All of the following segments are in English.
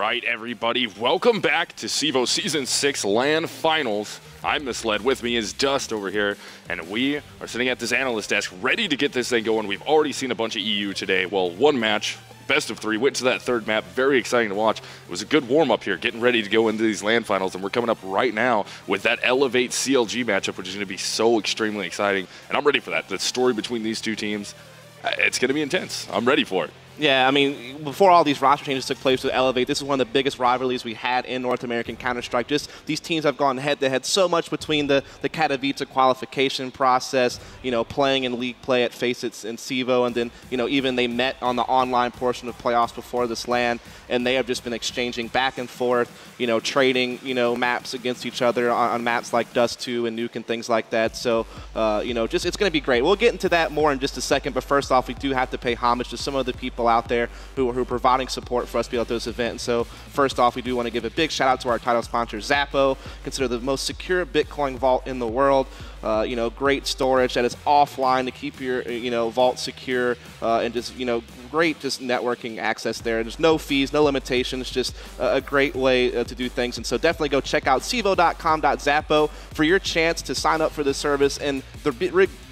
right, everybody, welcome back to CEVO Season 6 LAN Finals. I'm Misled, with me is Dust over here, and we are sitting at this analyst desk ready to get this thing going. We've already seen a bunch of EU today. Well, one match, best of 3, went to that third map, very exciting to watch. It was a good warm-up here, getting ready to go into these LAN Finals, and we're coming up right now with that Elevate CLG matchup, which is going to be so extremely exciting, and I'm ready for that. The story between these two teams, it's going to be intense. I'm ready for it. Yeah, I mean, before all these roster changes took place with Elevate, this is one of the biggest rivalries we had in North American Counter-Strike. Just these teams have gone head-to-head so much between the Katowice qualification process, you know, playing in league play at Faceit and CEVO, and then, you know, even they met on the online portion of playoffs before this LAN, and they have just been exchanging back and forth, you know, trading, you know, maps against each other on maps like Dust 2 and Nuke and things like that. So, you know, just it's going to be great. We'll get into that more in just a second, but first off, we do have to pay homage to some of the people out there who are providing support for us to be able to do this event. And so first off, we do want to give a big shout out to our title sponsor, Zappo, considered the most secure Bitcoin vault in the world. You know, great storage that is offline to keep your, you know, vault secure, and just, you know, great just networking access there. There's no fees, no limitations, just a great way to do things. And so definitely go check out cevo.com.zappo for your chance to sign up for this service. And the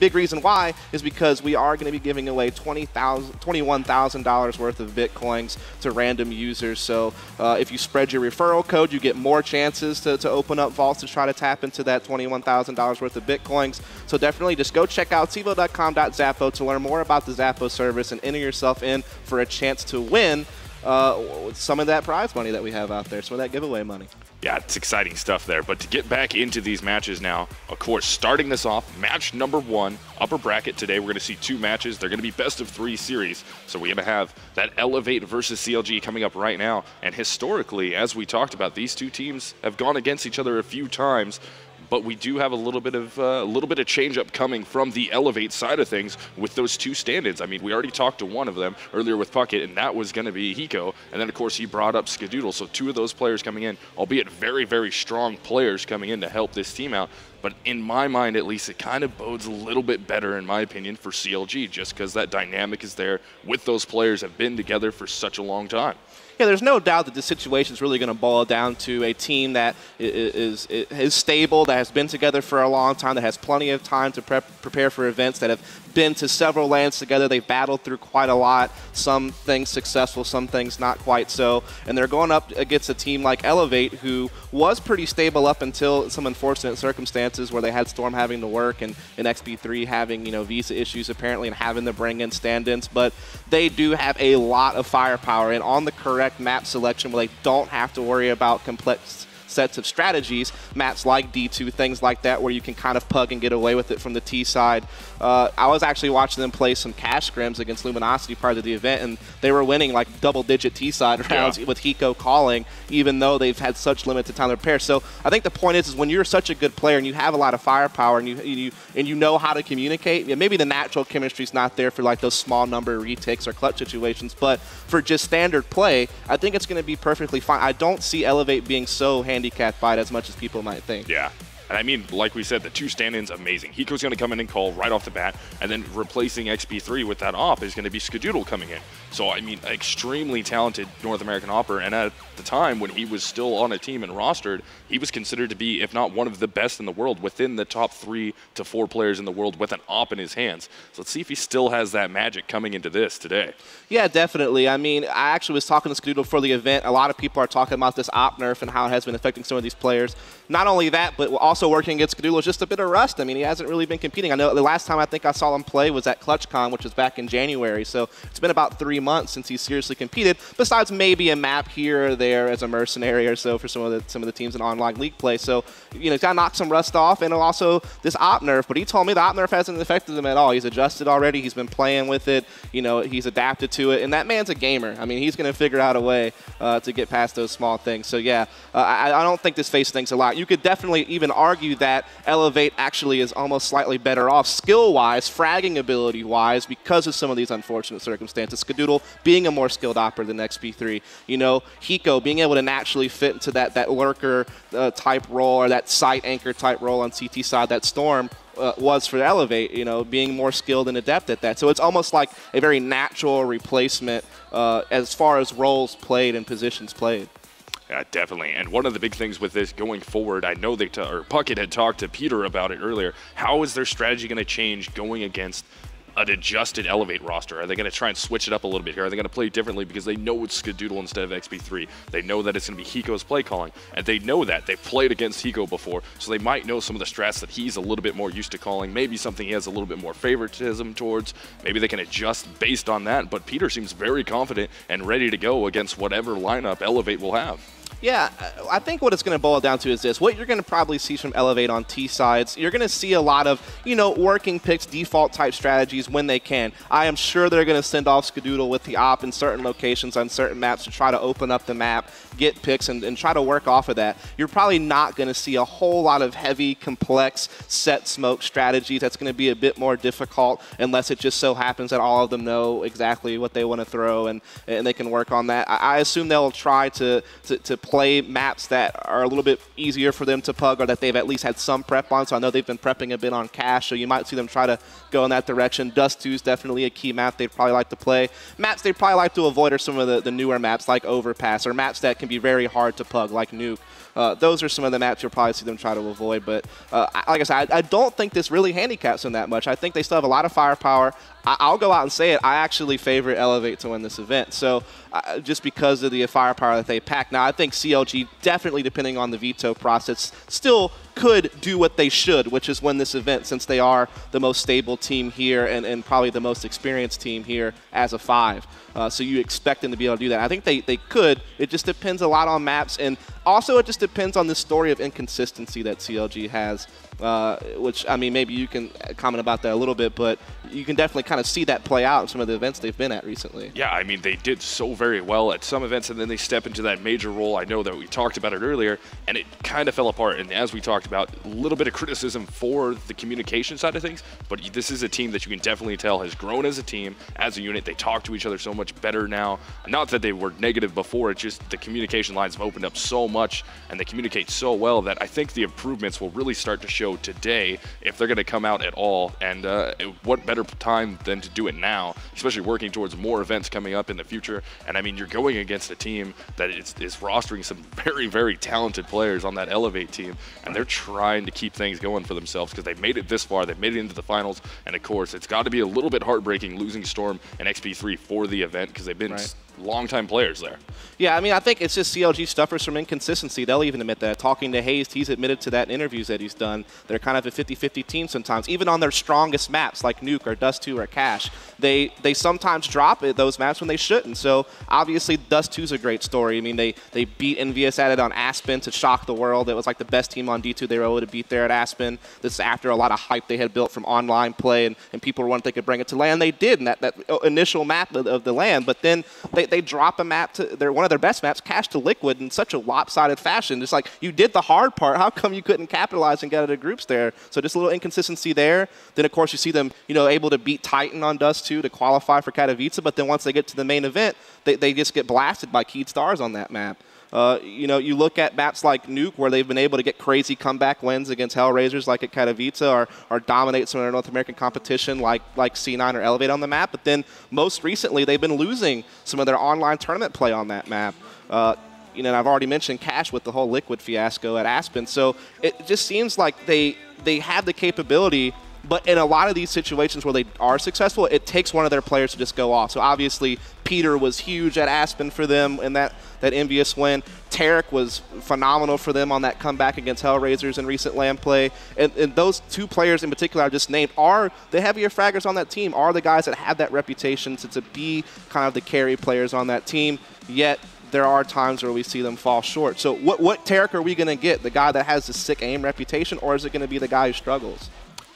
big reason why is because we are going to be giving away $21,000 worth of Bitcoins to random users. So if you spread your referral code, you get more chances to open up vaults to try to tap into that $21,000 worth of Bitcoins. So definitely just go check out cevo.com.zappo to learn more about the Zappo service and enter yourself in for a chance to win some of that prize money that we have out there, some of that giveaway money. Yeah, it's exciting stuff there. But to get back into these matches now, of course, starting this off, match number 1, upper bracket today. We're going to see 2 matches. They're going to be best of 3 series. So we're going to have that Elevate versus CLG coming up right now. And historically, as we talked about, these two teams have gone against each other a few times. But we do have a little bit of change-up coming from the Elevate side of things with those 2 stand-ins. I mean, we already talked to one of them earlier with Puckett, and that was going to be Hiko. And then, of course, he brought up Skadoodle. So 2 of those players coming in, albeit very, very strong players coming in to help this team out. But in my mind, at least, it kind of bodes a little bit better, in my opinion, for CLG, just because that dynamic is there with those players have been together for such a long time. Yeah, there's no doubt that this situation is really going to boil down to a team that is stable, that has been together for a long time, that has plenty of time to prepare for events, that have been to several LANs together. They've battled through quite a lot, some things successful, some things not quite so. And they're going up against a team like Elevate, who was pretty stable up until some unfortunate circumstances where they had Storm having to work and XP3 having, you know, visa issues apparently and having to bring in stand-ins. But they do have a lot of firepower, and on the correct map selection where they don't have to worry about complex sets of strategies, maps like D2, things like that, where you can kind of pug and get away with it from the T side. I was actually watching them play some cash scrims against Luminosity prior to the event, and they were winning like double-digit T side rounds with Hiko calling, even though they've had such limited time to prepare. So I think the point is when you're such a good player and you have a lot of firepower and you know how to communicate, maybe the natural chemistry is not there for like those small number retakes or clutch situations, but for just standard play, I think it's going to be perfectly fine. I don't see Elevate being so handicapped by it as much as people might think. Yeah. And I mean, like we said, the 2 stand-ins, amazing. Hiko's going to come in and call right off the bat, and then replacing XP3 with that op is going to be Skadoodle coming in. So, I mean, extremely talented North American opper, and at the time when he was still on a team and rostered, he was considered to be, if not one of the best in the world, within the top 3 to 4 players in the world with an op in his hands. So let's see if he still has that magic coming into this today. Yeah, definitely. I mean, I actually was talking to Skadoodle for the event. A lot of people are talking about this op nerf and how it has been affecting some of these players. Not only that, but also working against Skadoodle is just a bit of rust. I mean, he hasn't really been competing. I know the last time I think I saw him play was at ClutchCon, which was back in January. So it's been about 3 months since he's seriously competed, besides maybe a map here or there as a mercenary or so for some of the teams in online league play. So, you know, he's got to knock some rust off, and also this op nerf. But he told me the op nerf hasn't affected him at all. He's adjusted already. He's been playing with it. You know, he's adapted to it. And that man's a gamer. I mean, he's going to figure out a way to get past those small things. So, yeah, I don't think this face things a lot. You could definitely even argue that Elevate actually is almost slightly better off skill-wise, fragging ability-wise, because of some of these unfortunate circumstances. Skadoodle being a more skilled opper than XP3. You know, Hiko being able to naturally fit into that lurker type role or that site anchor type role on CT side, that Storm was for Elevate, you know, being more skilled and adept at that. So it's almost like a very natural replacement as far as roles played and positions played. Yeah, definitely. And one of the big things with this going forward, I know Puckett had talked to Peter about it earlier. How is their strategy going to change going against an adjusted Elevate roster? Are they going to try and switch it up a little bit here? Are they going to play differently because they know it's Skadoodle instead of XP3? They know that it's going to be Hiko's play calling, and they know that. They've played against Hiko before, so they might know some of the strats that he's a little bit more used to calling, maybe something he has a little bit more favoritism towards. Maybe they can adjust based on that, but Peter seems very confident and ready to go against whatever lineup Elevate will have. Yeah, I think what it's going to boil down to is this. What you're going to probably see from Elevate on T sides, you're going to see a lot of, working picks, default type strategies when they can. I am sure they're going to send off Skadoodle with the op in certain locations on certain maps to try to open up the map, get picks, and try to work off of that. You're probably not going to see a whole lot of heavy, complex set smoke strategies. That's going to be a bit more difficult unless it just so happens that all of them know exactly what they want to throw and they can work on that. I assume they'll try to play maps that are a little bit easier for them to pug or that they've at least had some prep on. So I know they've been prepping a bit on Cash, so you might see them try to go in that direction. Dust 2 is definitely a key map they'd probably like to play. Maps they'd probably like to avoid are some of the newer maps like Overpass or maps that can be very hard to pug like Nuke. Those are some of the maps you'll probably see them try to avoid. But like I said, I don't think this really handicaps them that much. I think they still have a lot of firepower. I'll go out and say it. I actually favor Elevate to win this event. So just because of the firepower that they pack. Now, I think CLG definitely, depending on the veto process, still could do what they should, which is win this event since they are the most stable team here and probably the most experienced team here as a 5. So you expect them to be able to do that. I think they could. It just depends a lot on maps. And also it just depends on the story of inconsistency that CLG has. Which, I mean, maybe you can comment about that a little bit, but you can definitely kind of see that play out in some of the events they've been at recently. Yeah, I mean, they did so very well at some events, and then they step into that major role. I know that we talked about it earlier, and it kind of fell apart. And as we talked about, a little bit of criticism for the communication side of things, but this is a team that you can definitely tell has grown as a team, as a unit. They talk to each other so much better now. Not that they were negative before, it's just the communication lines have opened up so much, and they communicate so well that I think the improvements will really start to show today if they're going to come out at all. And what better time than to do it now, especially working towards more events coming up in the future. And I mean, you're going against a team that is rostering some very, very talented players on that Elevate team, and they're trying to keep things going for themselves because they've made it this far. They've made it into the finals, and of course, it's got to be a little bit heartbreaking losing Storm and XP3 for the event because they've been long-time players there. Yeah, I mean, I think it's just CLG suffers from inconsistency. They'll even admit that. Talking to Hayes, he's admitted to that in interviews that he's done. They're kind of a 50-50 team sometimes. Even on their strongest maps like Nuke or Dust 2 or Cash, they sometimes drop those maps when they shouldn't. So obviously Dust 2 is a great story. I mean, they beat Envious at it on Aspen to shock the world. It was like the best team on D2 they were able to beat there at Aspen. This is after a lot of hype they had built from online play, and people were wondering if they could bring it to LAN. They did in that initial map of the LAN, but then they drop a map to one of their best maps, Cash to Liquid, in such a lopsided fashion. It's like, you did the hard part. How come you couldn't capitalize and get out of groups there? So just a little inconsistency there. Then, of course, you see them, able to beat Titan on Dust 2 to qualify for Katowice, but then once they get to the main event, they just get blasted by Keyed Stars on that map. You look at maps like Nuke where they've been able to get crazy comeback wins against Hellraisers like at Katowice or dominate some of their North American competition like C9 or Elevate on the map. But then most recently they've been losing some of their online tournament play on that map. And I've already mentioned Cash with the whole Liquid fiasco at Aspen. So it just seems like they have the capability. But in a lot of these situations where they are successful, it takes one of their players to just go off. So obviously, Peter was huge at Aspen for them in that Envious win. Tarek was phenomenal for them on that comeback against Hellraisers in recent LAN play. And those two players in particular I just named are the heavier fraggers on that team, are the guys that have that reputation to be kind of the carry players on that team. Yet there are times where we see them fall short. So what Tarek are we going to get? The guy that has the sick aim reputation, or is it going to be the guy who struggles?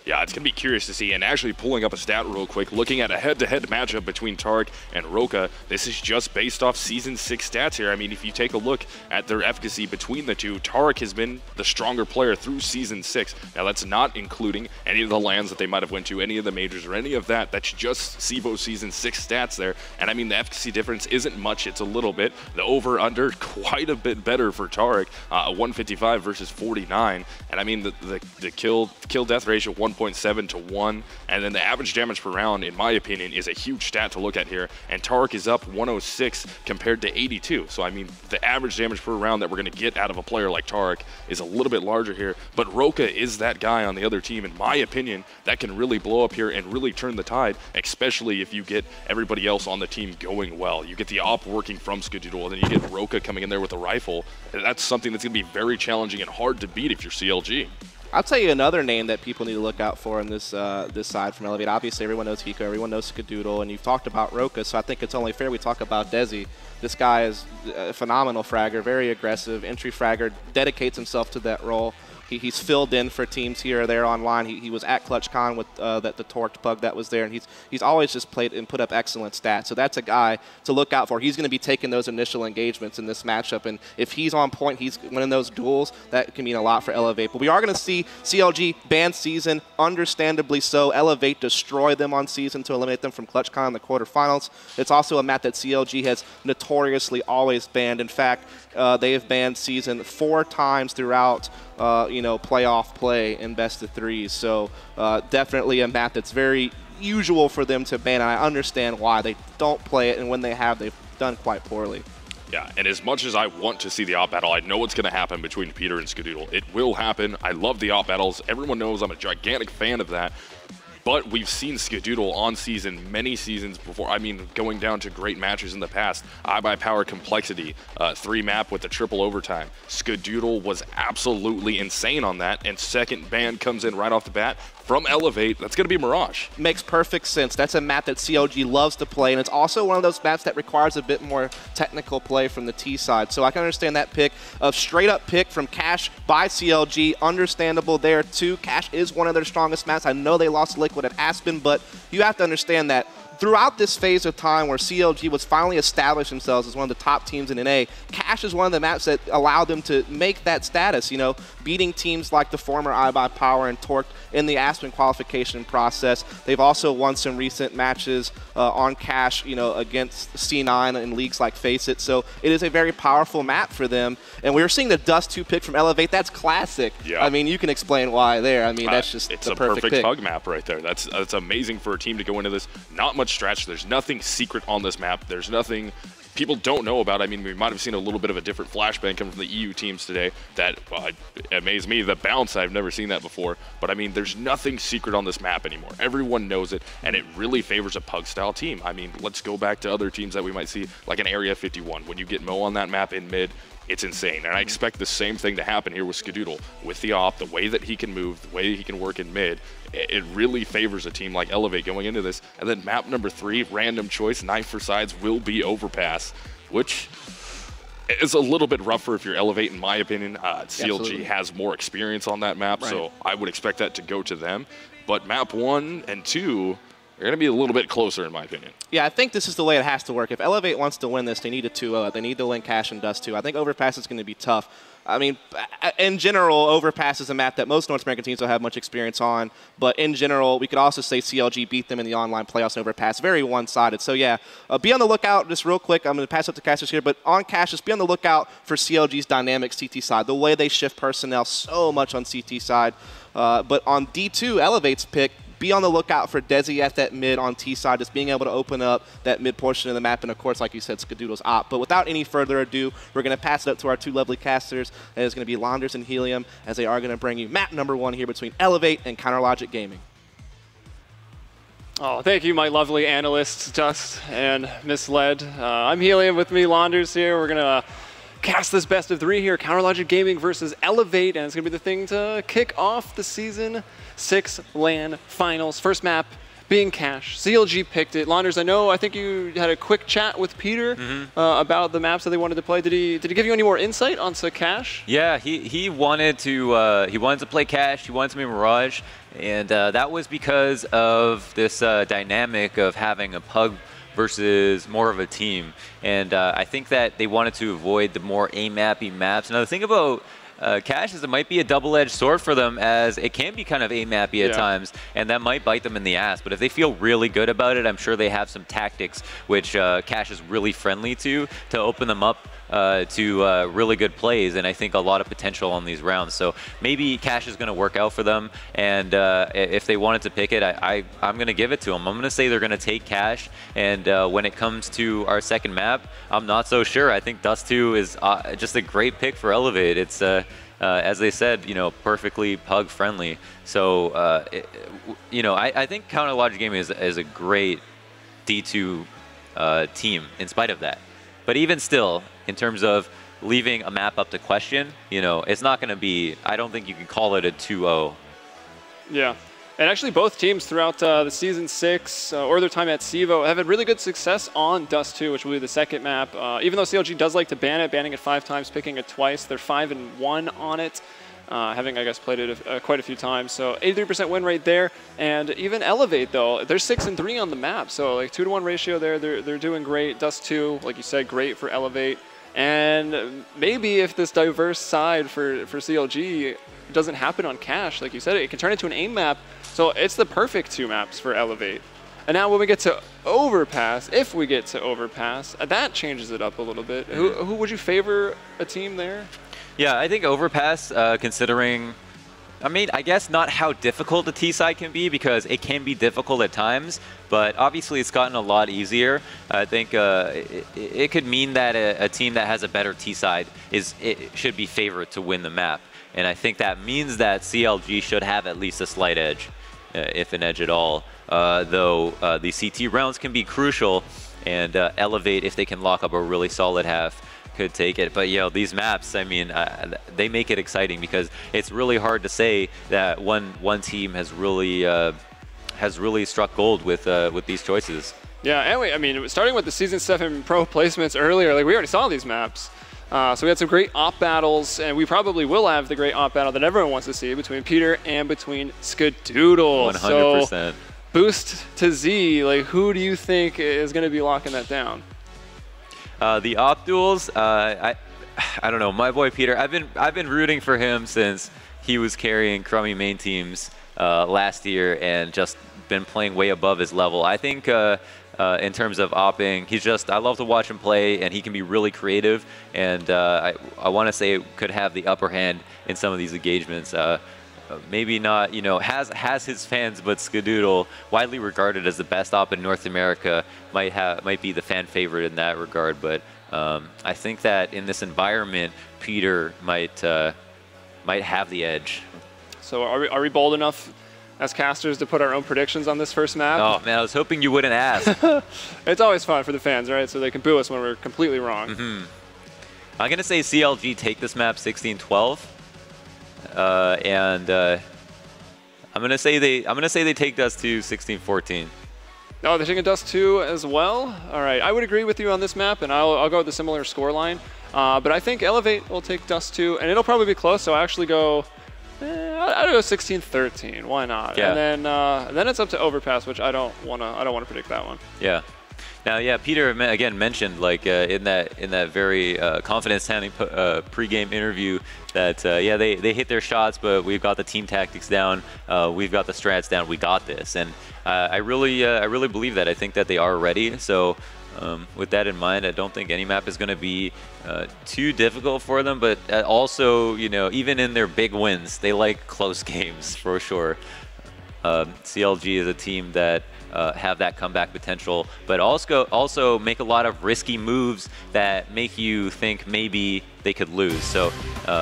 Yeah, it's going to be curious to see. And actually pulling up a stat real quick, looking at a head-to-head matchup between Tarek and Roka, this is just based off Season 6 stats here. I mean, if you take a look at their efficacy between the two, Tarek has been the stronger player through Season 6. Now, that's not including any of the lands that they might have went to, any of the majors or any of that. That's just CEVO Season 6 stats there. And, I mean, the efficacy difference isn't much. It's a little bit. The over-under, quite a bit better for Tarek, 155 versus 49. And, I mean, the kill-death ratio, 1.7 to 1. And then the average damage per round, in my opinion, is a huge stat to look at here. And Tarek is up 106 compared to 82. So, I mean, the average damage per round that we're going to get out of a player like Tarek is a little bit larger here. But Roka is that guy on the other team, in my opinion, that can really blow up here and really turn the tide, especially if you get everybody else on the team going well. You get the op working from Skadoodle, and then you get Roka coming in there with a rifle. That's something that's going to be very challenging and hard to beat if you're CLG. I'll tell you another name that people need to look out for in this this side from Elevate. Obviously, everyone knows Hiko, everyone knows Skadoodle, and you've talked about Roka, so I think it's only fair we talk about Desi. This guy is a phenomenal fragger, very aggressive, entry fragger, dedicates himself to that role. He's filled in for teams here or there online. He was at ClutchCon with the Torqued Pug that was there, and he's always just played and put up excellent stats. So that's a guy to look out for. He's going to be taking those initial engagements in this matchup, and if he's on point, he's winning those duels. That can mean a lot for Elevate. But we are going to see CLG ban Season, understandably so. Elevate destroy them on Season to eliminate them from ClutchCon in the quarterfinals. It's also a map that CLG has notoriously always banned. In fact, they have banned Season 4 times throughout playoff play in best of threes. So definitely a map that's very usual for them to ban, and I understand why. They don't play it, and when they have, they've done quite poorly. Yeah, and as much as I want to see the op battle, I know it's going to happen between Peter and Skadoodle. It will happen. I love the op battles. Everyone knows I'm a gigantic fan of that. But we've seen Skadoodle on Season many seasons before. I mean, going down to great matches in the past. iBuyPower Complexity, 3 map with the triple overtime. Skadoodle was absolutely insane on that, and second ban comes in right off the bat from Elevate. That's going to be Mirage. Makes perfect sense. That's a map that CLG loves to play, and it's also one of those maps that requires a bit more technical play from the T side. So I can understand that pick. A straight-up pick from Cash by CLG. Understandable there, too. Cash is one of their strongest maps. I know they lost Liquid at Aspen, but you have to understand that throughout this phase of time where CLG was finally established themselves as one of the top teams in NA, Cash is one of the maps that allowed them to make that status, beating teams like the former iBuyPower and Torqued in the Aspen qualification process. They've also won some recent matches on Cash, against C9 in leagues like Faceit. So it is a very powerful map for them. And we were seeing the Dust 2 pick from Elevate. That's classic. Yeah. I mean, you can explain why there. I mean, that's just it's the a perfect pick. pug map right there. That's amazing for a team to go into this. Not much stretch. There's nothing secret on this map. There's nothing people don't know about. I mean, we might have seen a little bit of a different flashbang coming from the EU teams today that amazed me. The bounce, I've never seen that before. But I mean, there's nothing secret on this map anymore. Everyone knows it, and it really favors a pug-style team. I mean, let's go back to other teams that we might see, like an Area 51. When you get Mo on that map in mid, it's insane. And I expect the same thing to happen here with Skadoodle. With the op, the way that he can move, the way he can work in mid, it really favors a team like Elevate going into this. And then map number 3, random choice, knife for sides will be Overpass, which is a little bit rougher if you're Elevate, in my opinion. CLG Absolutely. has more experience on that map, so I would expect that to go to them. But map 1 and 2 are going to be a little bit closer, in my opinion. Yeah, I think this is the way it has to work. If Elevate wants to win this, they need a 2-0. They need to win Cash and Dust 2. I think Overpass is going to be tough. I mean, in general, Overpass is a map that most North American teams don't have much experience on. But in general, we could also say CLG beat them in the online playoffs in Overpass. Very one-sided. So, yeah, be on the lookout. Just real quick, I'm going to pass up to Cassius here. But on Cash, just be on the lookout for CLG's dynamic CT side. The way they shift personnel so much on CT side. But on D2, Elevate's pick, be on the lookout for Desi at that mid on T side, just being able to open up that mid portion of the map, and of course, like you said, Skadoodle's op. But without any further ado, we're going to pass it up to our 2 lovely casters, and it's going to be Launders and Helium, as they are going to bring you map number 1 here between Elevate and Counterlogic Gaming. Oh, thank you, my lovely analysts, Dust and Misled. I'm Helium, with me, Launders here. We're going to cast this best of 3 here, Counterlogic Gaming versus Elevate, and it's going to be the thing to kick off the Season 6 LAN Finals. First map being Cash. CLG picked it. Launders, I think you had a quick chat with Peter about the maps that they wanted to play. Did he give you any more insight onto Cash? Yeah, he wanted to play Cash. He wanted to be Mirage, and that was because of this dynamic of having a pug versus more of a team. And I think that they wanted to avoid the more A-mappy maps. Now the thing about Cash is it might be a double-edged sword for them, as it can be kind of A-mappy at times, and that might bite them in the ass. But if they feel really good about it, I'm sure they have some tactics which Cash is really friendly to open them up to really good plays, and I think a lot of potential on these rounds. So maybe Cash is going to work out for them, and if they wanted to pick it, I'm going to give it to them. I'm going to say they're going to take Cash, and when it comes to our second map, I'm not so sure. I think Dust 2 is just a great pick for Elevate. It's as they said, perfectly pug friendly. So, I think Counter Logic Gaming is a great D2 team in spite of that. But even still, in terms of leaving a map up to question, it's not going to be, I don't think you can call it a 2-0. Yeah. And actually, both teams throughout the Season 6 or their time at CEVO have had really good success on Dust 2, which will be the second map. Even though CLG does like to ban it, banning it 5 times, picking it twice, they're 5-1 on it, having, I guess, played it quite a few times. So 83% win rate there. And even Elevate, though, they're 6-3 on the map. So like 2-to-1 ratio there, they're doing great. Dust 2, like you said, great for Elevate. And maybe if this diverse side for CLG doesn't happen on Cash, like you said, it can turn into an aim map. So it's the perfect 2 maps for Elevate. And now when we get to Overpass, if we get to Overpass, that changes it up a little bit. Who would you favor a team there? Yeah, I think Overpass, considering, I guess not how difficult the T side can be, because it can be difficult at times, but obviously it's gotten a lot easier. I think it could mean that a team that has a better T side should be favored to win the map. And I think that means that CLG should have at least a slight edge, if an edge at all. Though the CT rounds can be crucial, and Elevate, if they can lock up a really solid half, could take it. But these maps, they make it exciting, because it's really hard to say that one team has really struck gold with these choices. Yeah, and starting with the Season 7 pro placements earlier, like we already saw these maps. So we had some great op battles, and we probably will have the great op battle that everyone wants to see between Peter and between Skadoodle. 100%. So boost to Z, like who do you think is going to be locking that down? The op duels, I don't know. My boy Peter, I've been rooting for him since he was carrying crummy main teams last year, and just been playing way above his level. I think in terms of opping, I love to watch him play, and he can be really creative, and I want to say it could have the upper hand in some of these engagements. Maybe not, has his fans, but Skadoodle, widely regarded as the best op in North America, might be the fan favorite in that regard. But I think that in this environment, Peter might have the edge. So are we bold enough as casters to put our own predictions on this first map? Oh man, I was hoping you wouldn't ask. It's always fun for the fans, right? So they can boo us when we're completely wrong. Mm-hmm. I'm gonna say CLG take this map 16-12. And I'm gonna say they take Dust 2 16-14. Oh, they're taking Dust 2 as well? All right, I would agree with you on this map, and I'll go with a similar scoreline. But I think Elevate will take Dust 2, and it'll probably be close, so I actually go, I'll go 16-13, why not? Yeah. And then it's up to Overpass, which I don't wanna predict that one. Yeah. Now, yeah, Peter again mentioned, like in that very confidence-sounding pre-game interview, that yeah, they hit their shots, but we've got the team tactics down, we've got the strats down, we got this, and I really believe that. I think that they are ready. So with that in mind, I don't think any map is going to be too difficult for them. But also, even in their big wins, they like close games for sure. CLG is a team that have that comeback potential, but also make a lot of risky moves that make you think maybe they could lose. So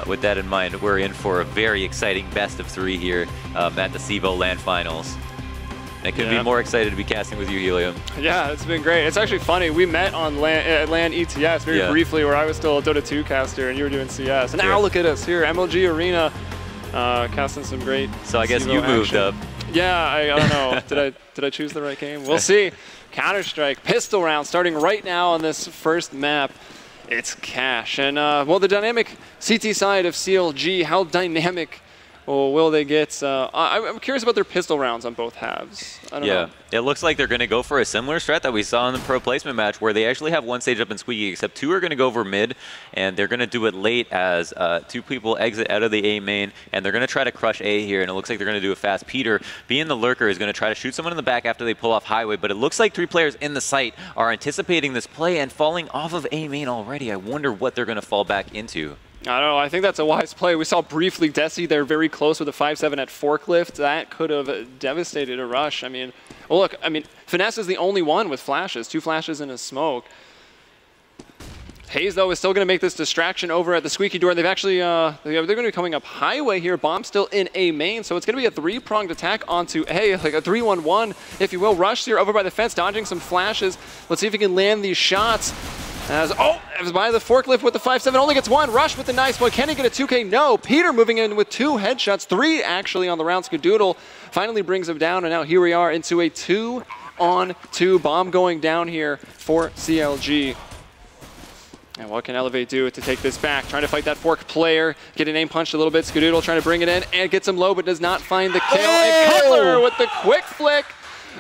with that in mind, we're in for a very exciting best of 3 here at the CEVO LAN Finals. I couldn't be more excited to be casting with you, Helium. Yeah, it's been great. It's actually funny. We met on LAN ETS very briefly, where I was still a Dota 2 caster and you were doing CS. And now look at us here, MLG Arena, casting some great So I guess CEVO you moved up. Yeah, I don't know. Did I choose the right game? We'll see. Counter-Strike, pistol round starting right now on this first map. It's Cash. And, well, the dynamic CT side of CLG, how dynamic Or will they get... I'm curious about their pistol rounds on both halves. I don't know. It looks like they're going to go for a similar strat that we saw in the pro placement match, where they actually have one stage up in Squeaky, except 2 are going to go over mid, and they're going to do it late as 2 people exit out of the A main, and they're going to try to crush A here, and it looks like they're going to do it fast. Peter, being the lurker, is going to try to shoot someone in the back after they pull off highway, but it looks like 3 players in the site are anticipating this play and falling off of A main already. I wonder what they're going to fall back into. I don't know. I think that's a wise play. We saw briefly Desi there very close with a 5-7 at forklift. That could have devastated a rush. I mean, well, look, I mean, Finesse is the only one with flashes, 2 flashes and a smoke. Hayes, though, is still going to make this distraction over at the Squeaky door. They've actually, they're going to be coming up highway here. Bomb still in A main, so it's going to be a 3-pronged attack onto A, like a 3-1-1, if you will. Rush here over by the fence, dodging some flashes. Let's see if he can land these shots. As by the forklift with the 5-7, only gets 1. Rush with the nice one. Can he get a 2K? No. Peter moving in with 2 headshots, 3 actually on the round. Skadoodle finally brings him down, and now here we are into a 2-on-2 bomb going down here for CLG. And what can Elevate do to take this back? Trying to fight that fork player, get a name punched a little bit. Skadoodle trying to bring it in and gets him low, but does not find the kill. And Cutler with the quick flick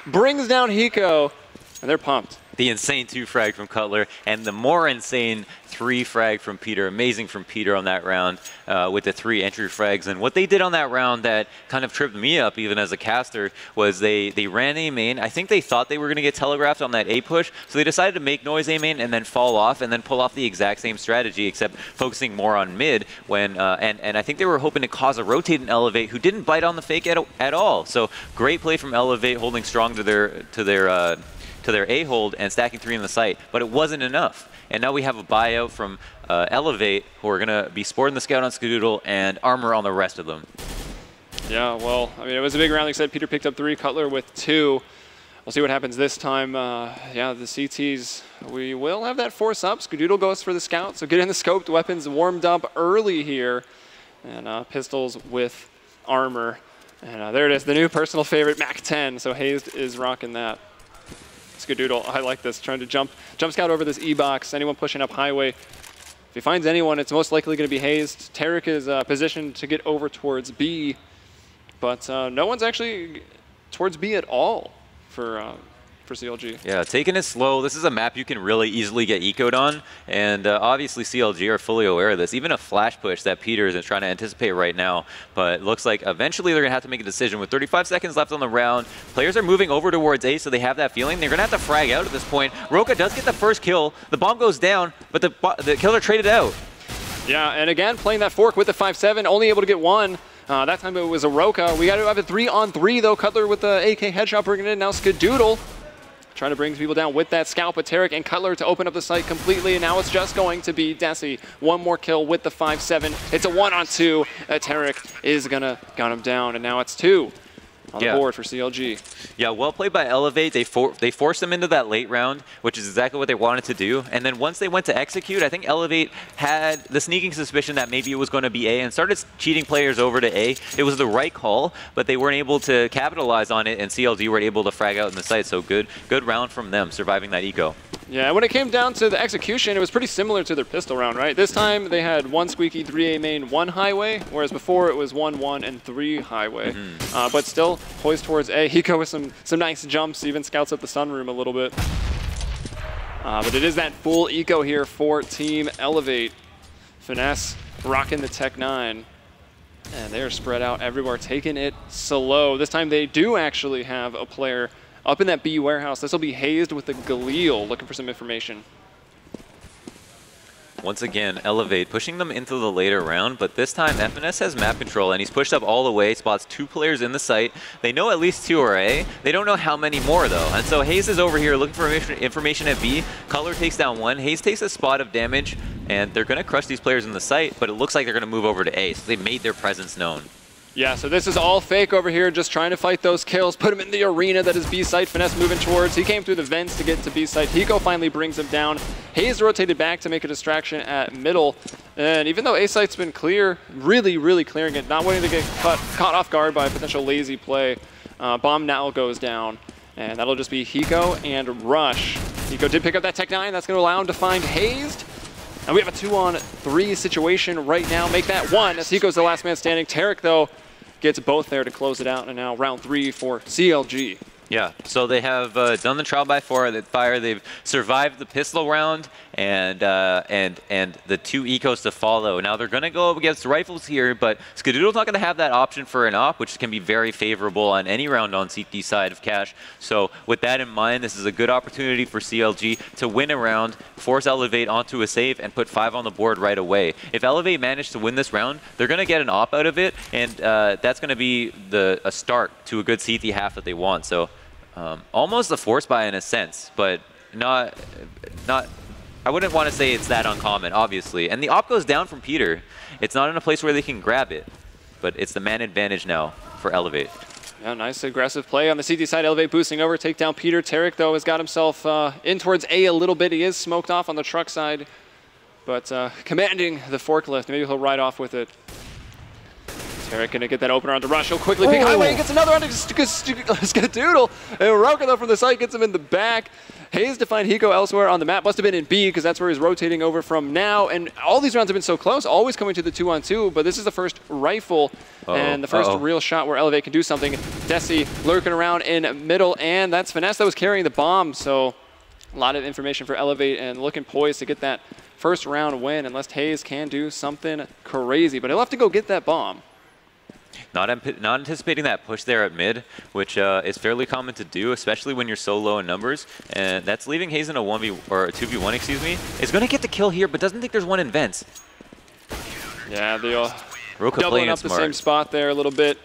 brings down Hiko, and they're pumped. The insane 2 frag from Cutler, and the more insane 3 frag from Peter. Amazing from Peter on that round with the 3 entry frags. And what they did on that round that kind of tripped me up even as a caster was they ran A main. I think they thought they were going to get telegraphed on that A push, so they decided to make noise A main and then fall off and then pull off the exact same strategy, except focusing more on mid. When and I think they were hoping to cause a rotate and Elevate, who didn't bite on the fake at all. So great play from Elevate, holding strong to their A hold and stacking 3 in the site, but it wasn't enough. And now we have a buyout from Elevate, who are going to be sporting the scout on Skadoodle and armor on the rest of them. Yeah, well, I mean, it was a big round. Like I said, Peter picked up 3, Cutler with 2. We'll see what happens this time. Yeah, the CTs, we will have that force up. Skadoodle goes for the scout, so get in the scoped weapons warmed up early here. And pistols with armor. And there it is, the new personal favorite, Mac 10. So Hazed is rocking that. Skadoodle, I like this, trying to jump scout over this E-box. Anyone pushing up highway. If he finds anyone, it's most likely going to be Hazed. Tarek is positioned to get over towards B, but no one's actually towards B at all for CLG. Yeah, taking it slow. This is a map you can really easily get ecoed on, and obviously CLG are fully aware of this. Even a flash push that Peter is trying to anticipate right now, but it looks like eventually they're going to have to make a decision. With 35 seconds left on the round, players are moving over towards A, so they have that feeling. They're going to have to frag out at this point. Roka does get the first kill. The bomb goes down, but the killer traded out. Yeah, and again, playing that fork with the 5-7, only able to get 1. That time it was a Roka. We got to have a 3-on-3, though. Cutler with the AK headshot bringing it in. Now Skadoodle trying to bring people down with that scalp, with Tarek and Cutler to open up the site completely, and now it's just going to be Desi. 1 more kill with the 5-7. It's a 1-on-2. Tarek is going to gun him down, and now it's 2 on the board for CLG. Yeah, well played by Elevate. They forced them into that late round, which is exactly what they wanted to do. And then once they went to execute, I think Elevate had the sneaking suspicion that maybe it was going to be A and started cheating players over to A. It was the right call, but they weren't able to capitalize on it, and CLG were able to frag out in the site. So good round from them, surviving that eco. Yeah, when it came down to the execution, it was pretty similar to their pistol round, right? This time they had 1 Squeaky, 3 A main, 1 highway, whereas before it was 1-1 and 3 highway. But still poised towards A. Hiko with some nice jumps, even scouts up the sunroom a little bit. But it is that full eco here for Team Elevate. Finesse rocking the Tech 9. And they're spread out everywhere, taking it slow. This time they do actually have a player up in that B warehouse. This will be Hazed with the Galil, looking for some information. Once again, Elevate pushing them into the later round, but this time FNS has map control, and he's pushed up all the way, spots 2 players in the site. They know at least 2 are A. They don't know how many more, though. And so Hayes is over here looking for information at B. Cutler takes down 1. Hayes takes a spot of damage, and they're going to crush these players in the site, but it looks like they're going to move over to A, so they made their presence known. Yeah, so this is all fake over here, just trying to fight those kills, put him in the arena that is B site. Finesse moving towards. He came through the vents to get to B site. Hiko finally brings him down. Hayes rotated back to make a distraction at middle. And even though A site's been clear, really clearing it, not wanting to get caught off guard by a potential lazy play, bomb now goes down. And that'll just be Hiko and Rush. Hiko did pick up that Tech 9. That's going to allow him to find Hazed. And we have a 2-on-3 situation right now. Make that 1 as Hiko's the last man standing. Tarek, though, gets both there to close it out, and now round 3 for CLG. Yeah, so they have done the trial by fire. They've survived the pistol round and the 2 ecos to follow. Now they're going to go up against rifles here, but Skadoodle's not going to have that option for an op, which can be very favorable on any round on CT side of Cash. So with that in mind, this is a good opportunity for CLG to win a round, force Elevate onto a save, and put 5 on the board right away. If Elevate manage to win this round, they're going to get an op out of it, and that's going to be a start to a good CT half that they want. So. Almost a force buy in a sense, but not. I wouldn't want to say it's that uncommon, obviously. And the op goes down from Peter. It's not in a place where they can grab it, but it's the man advantage now for Elevate. Yeah, nice aggressive play on the CT side. Elevate boosting over, take down Peter. Tarek, though, has got himself in towards A little bit. He is smoked off on the truck side, but commanding the forklift. Maybe he'll ride off with it. Tarek gonna get that opener on the rush. He'll quickly pick highway, gets another on Skadoodle. And Roka, though, from the side gets him in the back. Hayes to find Hiko elsewhere on the map. Must have been in B, because that's where he's rotating over from now. And all these rounds have been so close, always coming to the 2-on-2. But this is the first rifle and the first real shot where Elevate can do something. Desi lurking around in middle, and that's Finesse that was carrying the bomb. So a lot of information for Elevate and looking poised to get that first round win, unless Hayes can do something crazy. But he'll have to go get that bomb. Not anticipating that push there at mid, which is fairly common to do, especially when you're so low in numbers. And that's leaving Hayes in a 1v or a 2v1, excuse me. Is going to get the kill here, but doesn't think there's one in vents. Yeah, they'll Roka doubling up smart. the same spot there a little bit.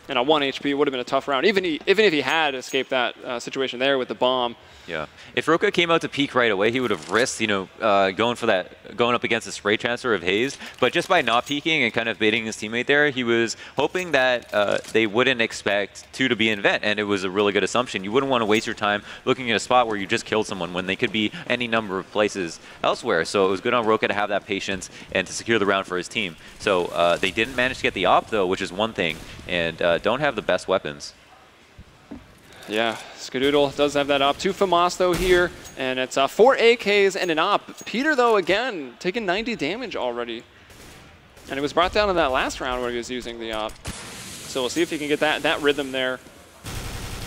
And a 1 HP would have been a tough round, even if he had escaped that situation there with the bomb. Yeah, if Roka came out to peek right away, he would have risked, going up against the spray transfer of Hayes. But just by not peeking and kind of baiting his teammate there, he was hoping that they wouldn't expect 2 to be in vent, and it was a really good assumption. You wouldn't want to waste your time looking at a spot where you just killed someone when they could be any number of places elsewhere. So it was good on Roka to have that patience and to secure the round for his team. So they didn't manage to get the op though, which is one thing, and don't have the best weapons. Yeah, Skadoodle does have that op. 2 FAMAS, though, here, and it's 4 AKs and an op. Peter, though, again, taking 90 damage already. And it was brought down in that last round where he was using the op. So we'll see if he can get that rhythm there.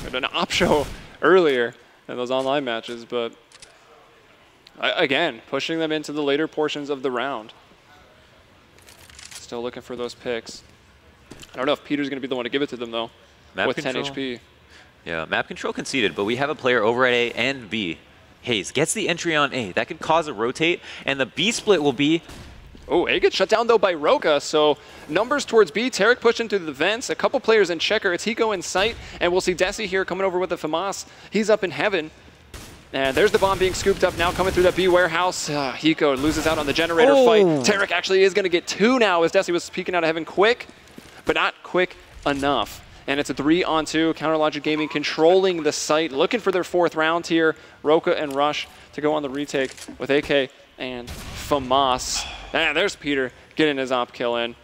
We had an op show earlier in those online matches, but again, pushing them into the later portions of the round. Still looking for those picks. I don't know if Peter's going to be the one to give it to them, though, with 10 HP. Yeah, map control conceded, but we have a player over at A and B. Hayes gets the entry on A. That could cause a rotate, and the B split will be... Oh, A gets shut down, though, by Roka, so numbers towards B. Tarek pushing through the vents. A couple players in checker. It's Hiko in sight, and we'll see Desi here coming over with the FAMAS. He's up in heaven. And there's the bomb being scooped up now, coming through that B warehouse. Hiko loses out on the generator fight. Tarek actually is going to get 2 now, as Desi was peeking out of heaven quick, but not quick enough. And it's a 3-on-2. CounterLogic Gaming controlling the site, looking for their 4th round here. Roka and Rush to go on the retake with AK and FAMAS. And there's Peter getting his op kill in.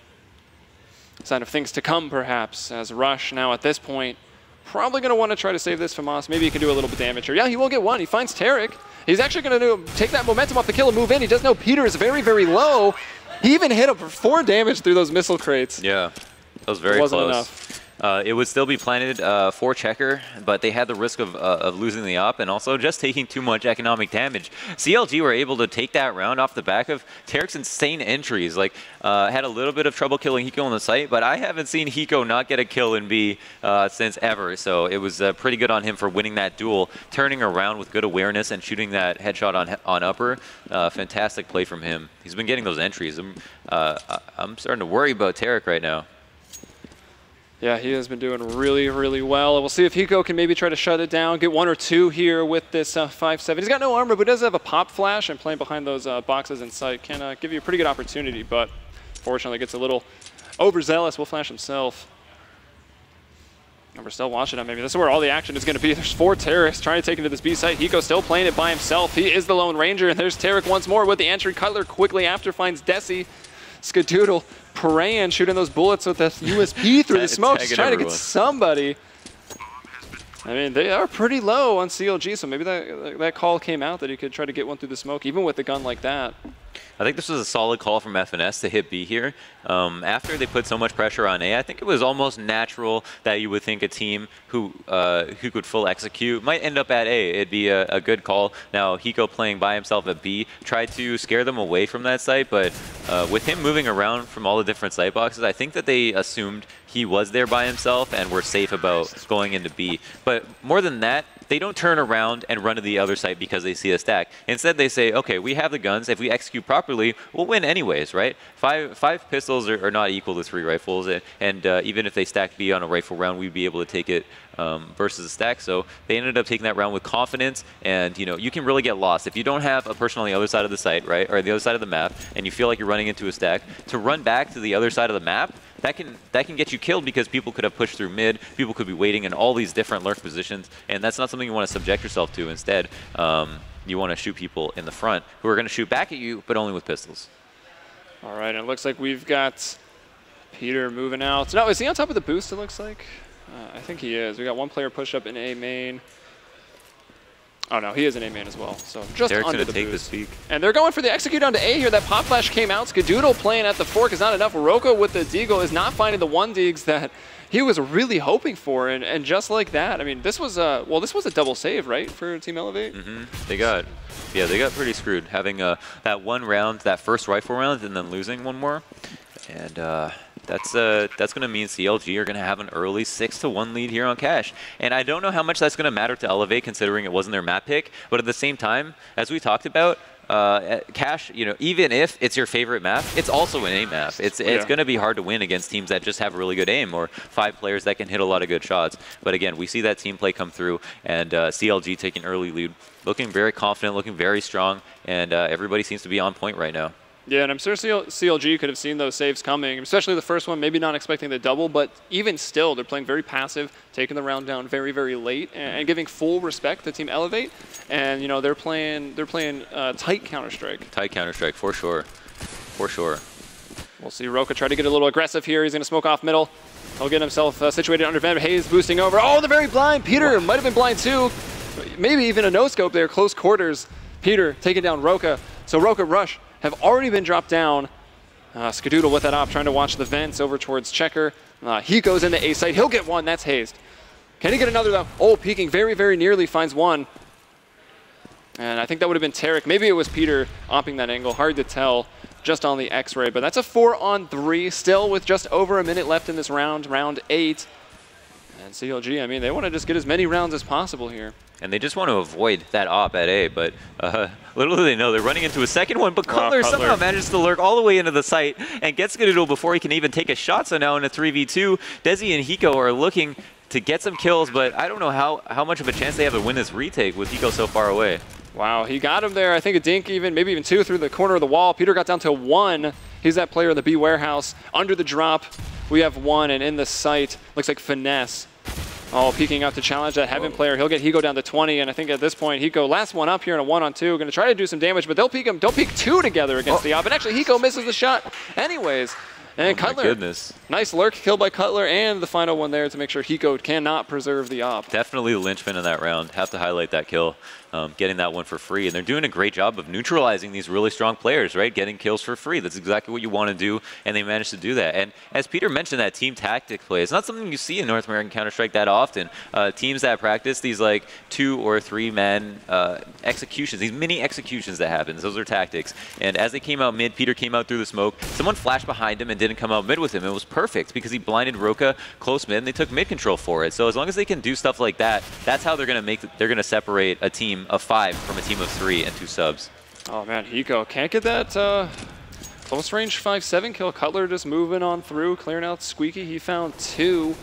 Sign of things to come, perhaps, as Rush now at this point probably going to want to try to save this FAMAS. Maybe he can do a little bit of damage here. Yeah, he will get 1. He finds Tarek. He's actually going to take that momentum off the kill and move in. He does know Peter is very, very low. He even hit him for 4 damage through those missile crates. Yeah, that was very wasn't close. Enough. It would still be planted for checker, but they had the risk of losing the op and also just taking too much economic damage. CLG were able to take that round off the back of Tarek's insane entries. Like, had a little bit of trouble killing Hiko on the site, but I haven't seen Hiko not get a kill in B since ever. So it was pretty good on him for winning that duel, turning around with good awareness and shooting that headshot on upper. Fantastic play from him. He's been getting those entries. I'm starting to worry about Tarek right now. Yeah, he has been doing really, really well. We'll see if Hiko can maybe try to shut it down, get 1 or 2 here with this 5-7. He's got no armor, but does have a pop flash, and playing behind those boxes in sight can give you a pretty good opportunity, but fortunately gets a little overzealous. Will flash himself. And we're still watching him. Maybe this is where all the action is going to be. There's 4 terrorists trying to take into this B site. Hiko still playing it by himself. He is the Lone Ranger, and there's Tarek once more with the entry. Cutler quickly after finds Desi. Skadoodle praying, shooting those bullets with the USP through the smoke, just trying to get somebody. I mean, they are pretty low on CLG, so maybe that call came out that he could try to get one through the smoke, even with a gun like that. I think this was a solid call from FNS to hit B here. After they put so much pressure on A, I think it was almost natural that you would think a team who could full execute might end up at A. It'd be a good call. Now, Hiko playing by himself at B tried to scare them away from that site, but with him moving around from all the different site boxes, I think that they assumed he was there by himself and were safe about going into B. But more than that, they don't turn around and run to the other site because they see a stack. Instead, they say, okay, we have the guns. If we execute properly, we'll win anyways, right? Five pistols are not equal to 3 rifles, and even if they stack B on a rifle round, we'd be able to take it versus a stack. So they ended up taking that round with confidence, and you can really get lost if you don't have a person on the other side of the site, right, or the other side of the map, and you feel like you're running into a stack. To run back to the other side of the map, that can get you killed because people could have pushed through mid, people could be waiting in all these different lurk positions, and that's not something you want to subject yourself to. Instead, you want to shoot people in the front who are going to shoot back at you, but only with pistols. All right, and it looks like we've got Peter moving out. No, is he on top of the boost, it looks like? I think he is. We got one player pushed up in A main. Oh no, he is an A main as well. So just Derek's under gonna the take boost. this peak. And they're going for the execute onto A here. That pop flash came out. Skadoodle playing at the fork is not enough. Roko with the deagle is not finding the 1 digs that he was really hoping for. And just like that, I mean, this was a double save, right, for Team Elevate? They got pretty screwed having that one round, that first rifle round, and then losing one more. And that's going to mean CLG are going to have an early 6-1 lead here on Cash. And I don't know how much that's going to matter to Elevate considering it wasn't their map pick. But at the same time, as we talked about, Cash, even if it's your favorite map, it's also an aim map. It's going to be hard to win against teams that just have really good aim or 5 players that can hit a lot of good shots. But again, we see that team play come through, and CLG taking early lead, looking very confident, looking very strong, and everybody seems to be on point right now. Yeah, and I'm sure CLG could have seen those saves coming, especially the first one, maybe not expecting the double, but even still, they're playing very passive, taking the round down very, very late, and giving full respect to Team Elevate. And they're playing tight Counter-Strike. Tight Counter-Strike, for sure. For sure. We'll see Roka try to get a little aggressive here. He's going to smoke off middle. He'll get himself situated under vent. Hayes boosting over. Oh, they're very blind. Peter might have been blind too. Maybe even a no-scope there, close quarters. Peter taking down Roka. So Roka Rush have already been dropped down. Skadoodle with that op, trying to watch the vents over towards Checker. He goes into A site. He'll get one. That's hazed. Can he get another, though? Oh, peeking very, very nearly finds one. And I think that would have been Tarek. Maybe it was Peter opping that angle. Hard to tell just on the X-ray. But that's a 4-on-3, still with just over a minute left in this round, round 8. And CLG, I mean, they want to just get as many rounds as possible here. And they just want to avoid that op at A, but little do they know, they're running into a second one, but Cutler somehow manages to lurk all the way into the site and gets Skadoodle before he can even take a shot. So now in a 3v2, Desi and Hiko are looking to get some kills, but I don't know how much of a chance they have to win this retake with Hiko so far away. Wow, he got him there. I think a dink even, maybe even 2 through the corner of the wall. Peter got down to 1. He's that player in the B warehouse. Under the drop, we have 1, and in the site, looks like Finesse. Oh, peeking out to challenge that Heaven player. He'll get Hiko down to 20, and I think at this point, Hiko, last one up here in a 1-on-2, going to try to do some damage, but they'll peek him. Don't peek 2 together against the op, and actually Hiko misses the shot anyways. And Cutler, goodness. Nice lurk kill by Cutler, and the final one there to make sure Hiko cannot preserve the op. Definitely the linchpin in that round. Have to highlight that kill. Getting that one for free. And they're doing a great job of neutralizing these really strong players, right? Getting kills for free. That's exactly what you want to do, and they managed to do that. And as Peter mentioned, that team tactic play, it's not something you see in North American Counter-Strike that often. Teams that practice these like 2 or 3 man executions, these mini executions that happen, those are tactics. And as they came out mid, Peter came out through the smoke. Someone flashed behind him and didn't come out mid with him. It was perfect because he blinded Roka close mid, and they took mid control for it. So as long as they can do stuff like that, that's how they're going to separate a team of 5 from a team of 3 and 2 subs. Oh man, Hiko can't get that close range 5-7 kill. Cutler just moving on through, clearing out Squeaky. He found 2.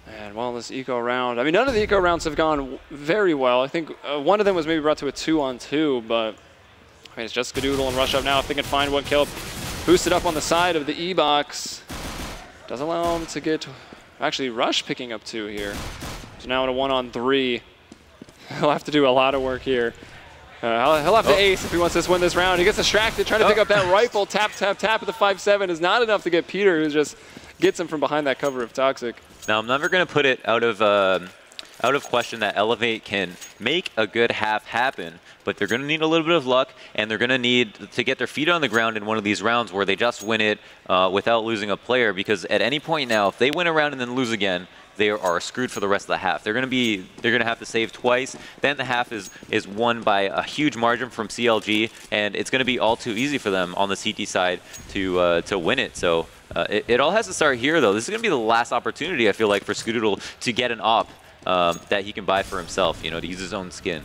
And well, this eco round, I mean, none of the eco rounds have gone very well. I think one of them was maybe brought to a 2-on-2, but I mean, it's just Skadoodle and Rush up now if they can find one kill. Boosted up on the side of the E-box. Doesn't allow him to get, actually Rush picking up 2 here. So now in a 1-on-3. He'll have to do a lot of work here. He'll have to ace if he wants to win this round. He gets distracted trying to pick up that rifle. Tap, tap, tap at the 5-7 is not enough to get Peter, who just gets him from behind that cover of Toxic. Now, I'm never going to put it out of out of question that Elevate can make a good half happen, but they're going to need a little bit of luck, and they're going to need to get their feet on the ground in one of these rounds where they just win it without losing a player, because at any point now, if they win a round and then lose again, they are screwed for the rest of the half. They're going to have to save twice. Then the half is won by a huge margin from CLG, and it's going to be all too easy for them on the CT side to win it. So it all has to start here, though. This is going to be the last opportunity, I feel like, for Skadoodle to get an op that he can buy for himself, you know, to use his own skin.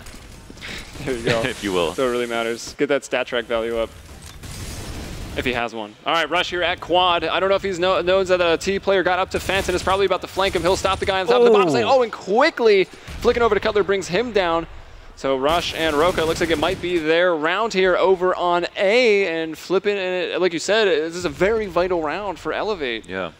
There you go. If you will. So it really matters. Get that stat track value up. If he has one. All right, Rush here at quad. I don't know if he knows that a T player got up to fence and is probably about to flank him. He'll stop the guy on top of the bottom side. Oh, and quickly flicking over to Cutler brings him down. So Rush and Roka, looks like it might be their round here over on A, and flipping, and like you said, this is a very vital round for Elevate. Yeah.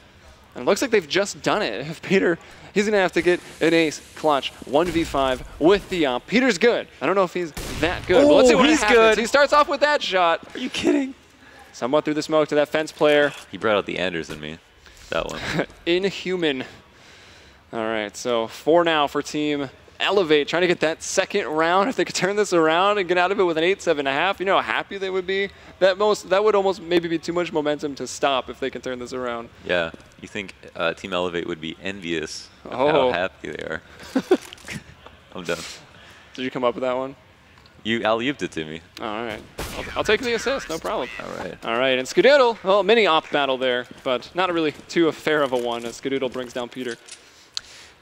And it looks like they've just done it. If Peter, he's going to have to get an ace clutch 1v5 with the op. Peter's good. I don't know if he's that good. But let's see what happens. Good. He starts off with that shot. Are you kidding? Somewhat through the smoke to that fence player. He brought out the Anders in me, that one. Inhuman. All right, so 4 now for Team Elevate, trying to get that second round. If they could turn this around and get out of it with an 8-7.5, you know how happy they would be? That would almost maybe be too much momentum to stop if they can turn this around. Yeah, you think Team Elevate would be envious of how happy they are. I'm done. Did you come up with that one? You alley-ooped it to me. All right. I'll take the assist, no problem. All right. All right, and Skadoodle, well, mini op battle there, but not really too fair of a one as Skadoodle brings down Peter.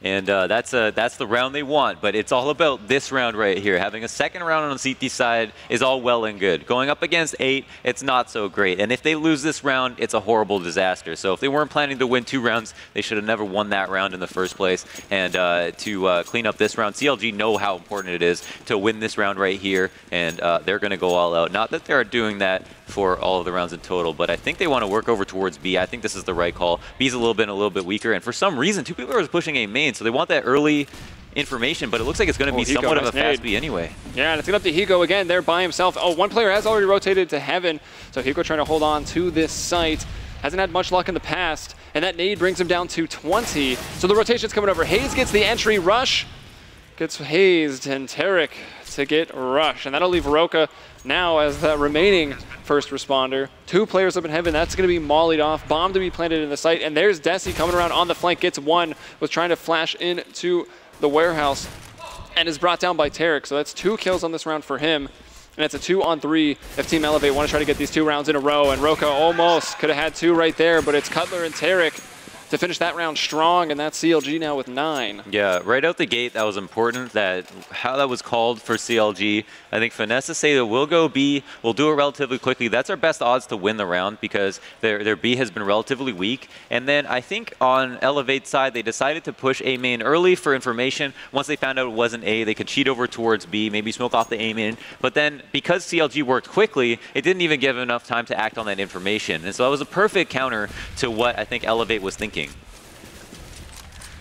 And that's the round they want, but it's all about this round right here. Having a second round on the CT side is all well and good. Going up against 8, it's not so great. And if they lose this round, it's a horrible disaster. So if they weren't planning to win 2 rounds, they should have never won that round in the first place. And to clean up this round, CLG know how important it is to win this round right here, and they're going to go all out. Not that they're doing that for all of the rounds in total, but I think they want to work over towards B. I think this is the right call. B's a little bit weaker, and for some reason, 2 people are pushing A main, so they want that early information, but it looks like it's going to be somewhat of a fast B anyway. Yeah, and it's going to up to Hiko again there by himself. Oh, one player has already rotated to Heaven, so Hiko trying to hold on to this site. Hasn't had much luck in the past, and that nade brings him down to 20. So the rotation's coming over. Hayes gets the entry. Rush gets hazed, and Tarek to get Rush, and that'll leave Roka now as the remaining first responder. 2 players up in Heaven. That's going to be mollied off. Bomb to be planted in the site, and there's Desi coming around on the flank. Gets one, was trying to flash into the warehouse, and is brought down by Tarek. So that's 2 kills on this round for him, and it's a 2-on-3 if Team Elevate want to try to get these 2 rounds in a row. And Roka almost could have had 2 right there, but it's Cutler and Tarek to finish that round strong, and that's CLG now with 9. Yeah, right out the gate, that was important, that how that was called for CLG. I think Finesse say that we'll go B, we'll do it relatively quickly. That's our best odds to win the round because their B has been relatively weak. And then I think on Elevate's side, they decided to push A main early for information. Once they found out it wasn't A, they could cheat over towards B, maybe smoke off the A main. But then because CLG worked quickly, it didn't even give enough time to act on that information. And so that was a perfect counter to what I think Elevate was thinking.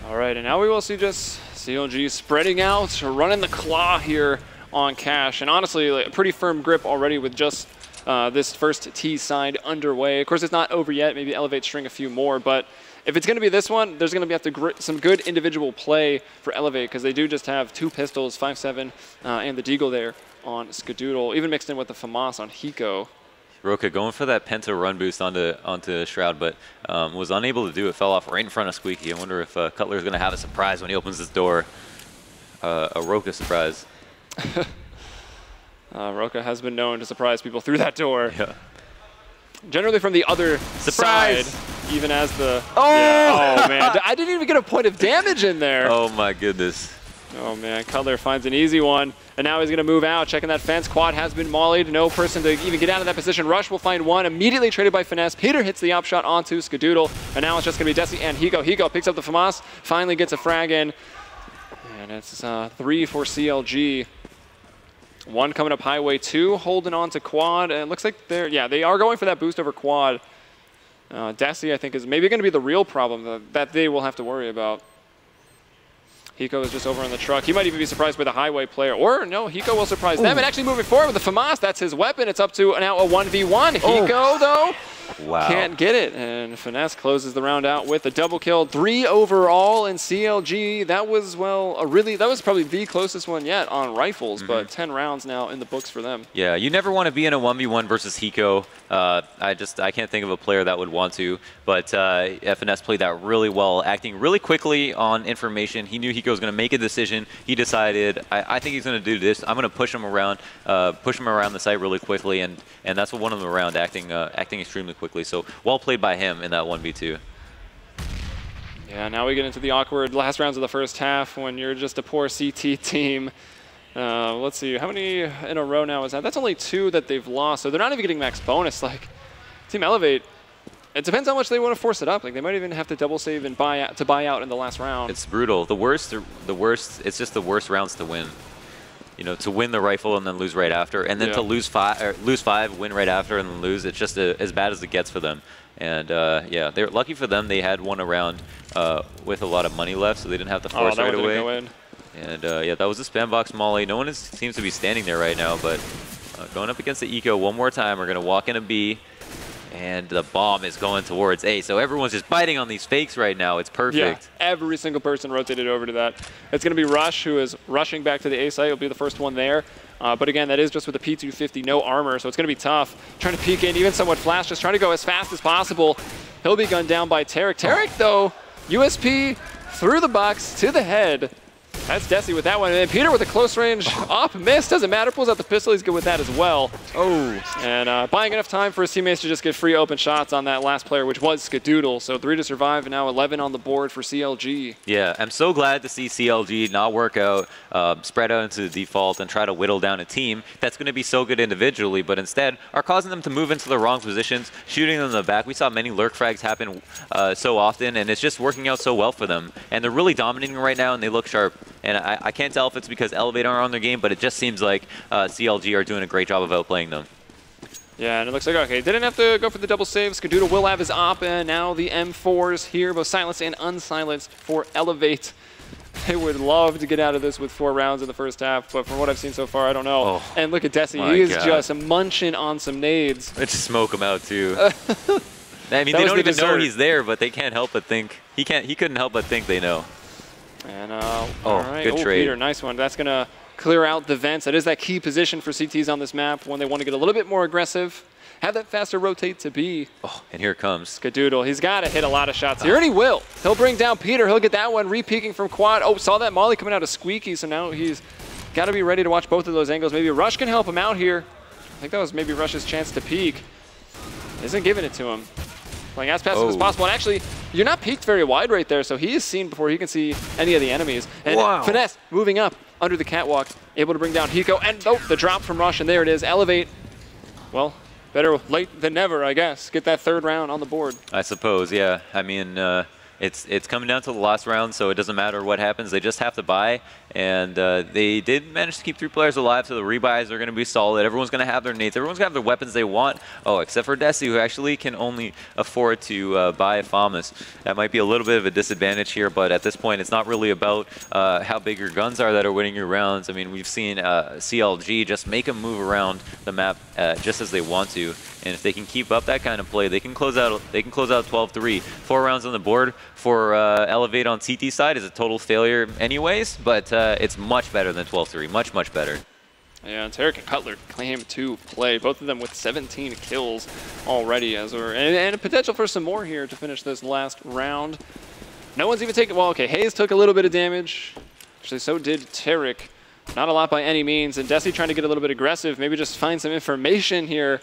All right, and now we will see just CLG spreading out, running the claw here on Cash. And honestly, like, a pretty firm grip already with just this first T side underway. Of course, it's not over yet. Maybe Elevate string a few more. But if it's going to be this one, there's going to be some good individual play for Elevate because they do just have 2 pistols, 5.7, and the Deagle there on Skadoodle, even mixed in with the FAMAS on Hiko. Roka going for that Penta run boost onto Shroud, but was unable to do it. Fell off right in front of Squeaky. I wonder if Cutler is going to have a surprise when he opens this door. A Roka surprise. Roka has been known to surprise people through that door. Yeah. Generally from the other side, even as the... Oh! Yeah. Oh, man. I didn't even get a point of damage in there. Oh, my goodness. Oh, man. Cutler finds an easy one. And now he's going to move out, checking that fence. Quad has been mollied. No person to even get out of that position. Rush will find one. Immediately traded by Finesse. Peter hits the upshot onto Skadoodle. And now it's just going to be Desi and Hiko. Hiko picks up the FAMAS. Finally gets a frag in. And it's 3 for CLG. 1 coming up highway, 2 holding on to Quad. And it looks like they are going for that boost over Quad. Desi, I think, is maybe going to be the real problem that they will have to worry about. Hiko is just over on the truck. He might even be surprised by the highway player. Or, no, Hiko will surprise them. And actually moving forward with the FAMAS, that's his weapon. It's up to now a 1v1. Hiko, though, Wow. Can't get it, and Finesse closes the round out with a double kill. 3 overall in CLG. That was, well, that was probably the closest one yet on rifles, but 10 rounds now in the books for them. Yeah, you never want to be in a 1v1 versus Hiko. I can't think of a player that would want to, but FNS played that really well, acting really quickly on information. He knew Hiko was going to make a decision. He decided, I think he's going to do this. I'm going to push him around the site really quickly, and that's what won him around, acting extremely quickly. So well played by him in that 1v2. Yeah, now we get into the awkward last rounds of the first half when you're just a poor CT team. Let's see, how many in a row now is that? That's only 2 that they've lost, so they're not even getting max bonus. Like, Team Elevate, it depends how much they want to force it up. Like, they might even have to double save and buy out in the last round. It's brutal. The worst, it's just the worst rounds to win. You know, to win the rifle and then lose right after, and then to lose 5, win right after, and then lose. It's just as bad as it gets for them. And yeah, they're lucky for them. They had one around with a lot of money left, so they didn't have to force right away. Go in. And yeah, that was a spam box molly. No one seems to be standing there right now, but going up against the Eco one more time. We're gonna walk in a B, and the bomb is going towards A. So everyone's just biting on these fakes right now. It's perfect. Yeah, every single person rotated over to that. It's gonna be Rush, who is rushing back to the A site. He'll be the first one there. But again, that is just with the P250, no armor, so it's gonna be tough. Trying to peek in, even somewhat flash, just trying to go as fast as possible. He'll be gunned down by Tarek. Tarek, though, USP through the box to the head. That's Desi with that one. And then Peter with a close range op miss. Doesn't matter. Pulls out the pistol. He's good with that as well. Oh. And buying enough time for his teammates to just get free open shots on that last player, which was Skadoodle. So 3 to survive, and now 11 on the board for CLG. Yeah, I'm so glad to see CLG not work out, spread out into the default, and try to whittle down a team that's going to be so good individually, but instead are causing them to move into the wrong positions, shooting them in the back. We saw many lurk frags happen so often, and it's just working out so well for them. And they're really dominating right now, and they look sharp. And I can't tell if it's because Elevate aren't on their game, but it just seems like CLG are doing a great job of outplaying them. Yeah, and it looks like, okay, didn't have to go for the double save. Skadoodle will have his op, and now the M4s here, both silenced and unsilenced for Elevate. They would love to get out of this with 4 rounds in the first half, but from what I've seen so far, I don't know. Oh, and look at Desi, he is just munching on some nades. Let's smoke him out too. I mean, they don't even know he's there, but they can't help but think, he couldn't help but think they know. And all right, good trade. Peter, nice one. That's gonna clear out the vents. That is that key position for CTs on this map when they want to get a little bit more aggressive. Have that faster rotate to B. Oh, and here comes Skadoodle. He's got to hit a lot of shots here, and he will. He'll bring down Peter. He'll get that one, re-peeking from quad. Oh, saw that molly coming out of Squeaky, so now he's got to be ready to watch both of those angles. Maybe Rush can help him out here. I think that was maybe Rush's chance to peek. Isn't giving it to him. Playing as passive as possible. And actually, you're not peeked very wide right there, so he is seen before he can see any of the enemies. And Finesse moving up under the catwalk, able to bring down Hiko. And the drop from Rush, and there it is. Elevate. Well, better late than never, I guess. Get that 3rd round on the board. I suppose, yeah. I mean, it's coming down to the last round, so it doesn't matter what happens. They just have to buy, and they did manage to keep 3 players alive, so the rebuys are going to be solid. Everyone's going to have their nades. Everyone's going to have the weapons they want. Oh, except for Desi, who actually can only afford to buy a FAMAS. That might be a little bit of a disadvantage here, but at this point, it's not really about how big your guns are that are winning your rounds. I mean, we've seen CLG just make them move around the map just as they want to. And if they can keep up that kind of play, they can close out 12-3. 4 rounds on the board for Elevate on CT side is a total failure anyways, but it's much better than 12-3, much better. Yeah, and Tarek and Cutler claim to play, both of them with 17 kills already, and a potential for some more here to finish this last round. No one's even taken, well, okay, Hayes took a little bit of damage. Actually, so did Tarek. Not a lot by any means, and Desi trying to get a little bit aggressive, maybe just find some information here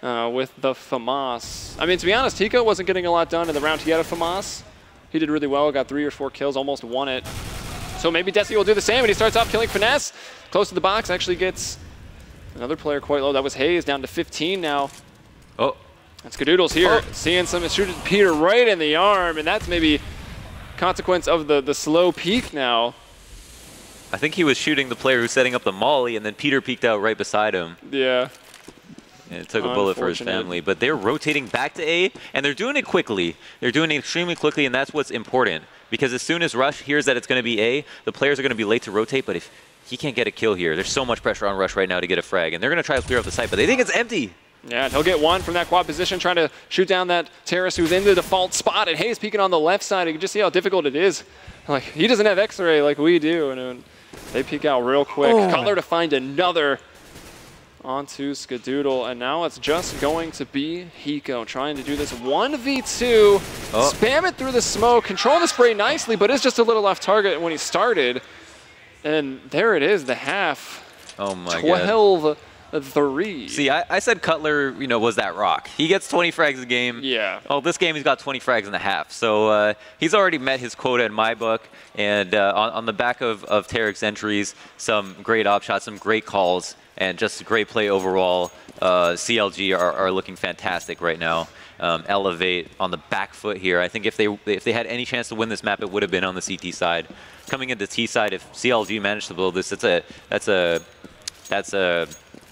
with the FAMAS. I mean, to be honest, Hiko wasn't getting a lot done in the round he had a FAMAS. He did really well, got 3 or 4 kills, almost won it. So maybe Desi will do the same, and he starts off killing Finesse. Close to the box, actually gets another player quite low. That was Hayes, down to 15 now. Oh. And Skadoodle's here, seeing some, shooting Peter right in the arm, and that's maybe consequence of the slow peek now. I think he was shooting the player who's setting up the molly, and then Peter peeked out right beside him. Yeah. And it took a bullet for his family. But they're rotating back to A, and they're doing it quickly. They're doing it extremely quickly, and that's what's important. Because as soon as Rush hears that it's going to be A, the players are going to be late to rotate, but if he can't get a kill here, there's so much pressure on Rush right now to get a frag, and they're going to try to clear up the site, but they think it's empty. Yeah, and he'll get one from that quad position, trying to shoot down that terrorist who's in the default spot. And Hayes peeking on the left side. You can just see how difficult it is. Like, he doesn't have X-ray like we do, and they peek out real quick. Cutler to find another onto Skadoodle, and now it's just going to be Hiko trying to do this 1v2. Spam it through the smoke, control the spray nicely, but it's just a little off target when he started. And there it is, the half. Oh my god. 12-3. See, I said Cutler, was that rock. He gets 20 frags a game. Yeah. Oh, this game he's got 20 frags and a half. So he's already met his quota in my book. And on the back of Tarek's entries, some great op shots, some great calls, and just great play overall. CLG are looking fantastic right now. Elevate on the back foot here. I think if they had any chance to win this map, it would have been on the CT side. Coming into T side, if CLG managed to build this, that's a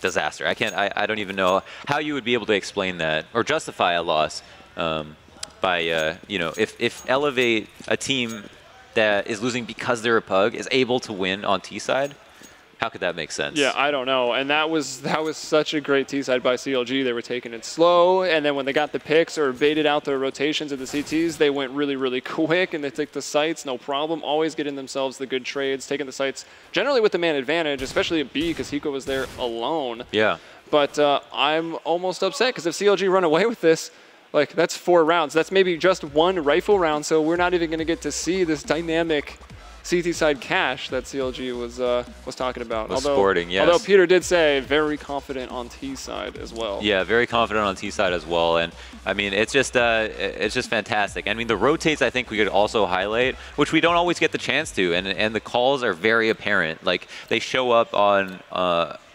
disaster. I don't even know how you would be able to explain that or justify a loss by if Elevate, a team that is losing because they're a pug, is able to win on T side. How could that make sense? Yeah, I don't know. And that was such a great T-side by CLG. They were taking it slow, and then when they got the picks or baited out the rotations of the CTs, they went really, really quick, and they took the sites, no problem. Always getting themselves the good trades, taking the sites generally with the man advantage, especially at B because Hiko was there alone. Yeah. But I'm almost upset because if CLG run away with this, like, that's 4 rounds. That's maybe just 1 rifle round, so we're not even going to get to see this dynamic CT side cash that CLG was talking about. Sporting, yes. Although Peter did say very confident on T side as well. Yeah, very confident on T side as well. And I mean, it's just fantastic. I mean, the rotates I think we could also highlight, which we don't always get the chance to. And the calls are very apparent. Like, they show up on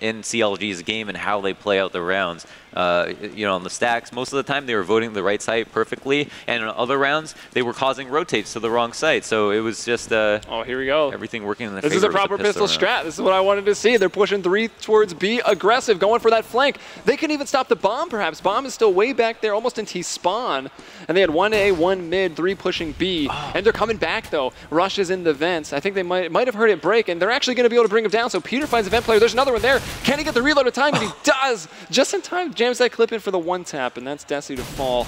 in CLG's game and how they play out the rounds. On the stacks, most of the time they were voting the right site perfectly, and on other rounds they were causing rotates to the wrong site. So it was just oh, here we go. Everything working in the This is a proper pistol strat. This is what I wanted to see. They're pushing 3 towards B, aggressive, going for that flank. They can even stop the bomb, perhaps. Bomb is still way back there, almost in T-spawn. And they had 1A, 1 mid, 3 pushing B. And they're coming back, though. Rush is in the vents. I think they might have heard it break, and they're actually going to be able to bring him down. So Peter finds a vent player. There's another one there. Can he get the reload of time? And he does! Just in time. Jams that clip in for the 1-tap, and that's Desi to fall.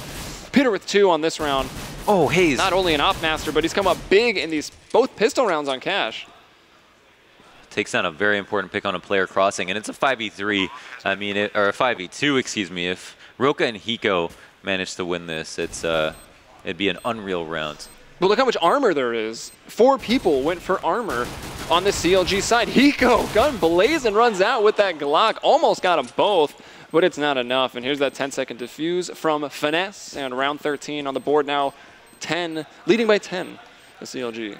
Peter with 2 on this round. Oh, Hayes. Not only an op master, but he's come up big in these both pistol rounds on cash. Takes down a very important pick on a player crossing, and it's a 5v3. I mean, or a 5v2, excuse me. If Roka and Hiko manage to win this, it'd be an unreal round. But look how much armor there is. 4 people went for armor on the CLG side. Hiko, gun blazing, runs out with that Glock. Almost got them both, but it's not enough. And here's that 10-second defuse from Finesse. And round 13 on the board now, 10, leading by 10, the CLG.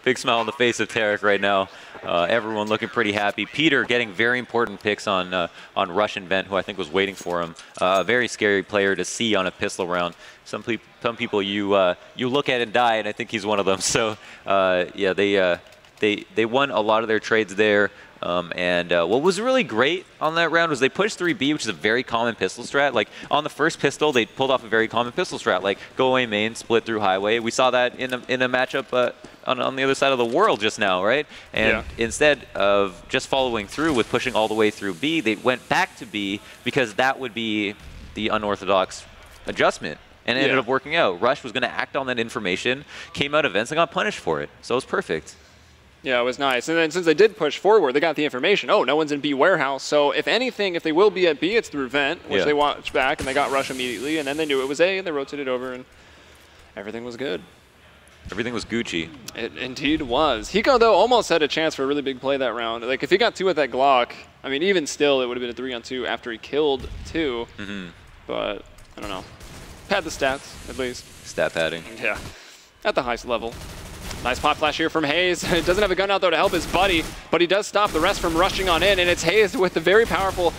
Big smile on the face of Tarek right now. Everyone looking pretty happy. Peter getting very important picks on Rush and Vent, who I think was waiting for him. A very scary player to see on a pistol round. Some people you look at and die, and I think he's one of them. So yeah, they won a lot of their trades there. What was really great on that round was they pushed 3B, which is a very common pistol strat. Like, on the first pistol, they pulled off a very common pistol strat, like go away main, split through highway. We saw that in a matchup on the other side of the world just now, right? And instead of just following through with pushing all the way through B, they went back to B because that would be the unorthodox adjustment. And it ended up working out. Rush was going to act on that information, came out of events, and got punished for it. So it was perfect. Yeah, it was nice. And then since they did push forward, they got the information. Oh, no one's in B warehouse. So if anything, if they will be at B, it's through Vent, which they watched back, and they got Rush immediately. And then they knew it was A, and they rotated over, and everything was good. Everything was Gucci. It indeed was. Hiko, though, almost had a chance for a really big play that round. Like, if he got 2 with that Glock, I mean, even still, it would have been a 3-on-2 after he killed 2. But, I don't know. Pad the stats, at least. Stat padding. Yeah, at the highest level. Nice pop flash here from Hayes. Doesn't have a gun out, though, to help his buddy, but he does stop the rest from rushing on in, and it's Hayes with the very powerful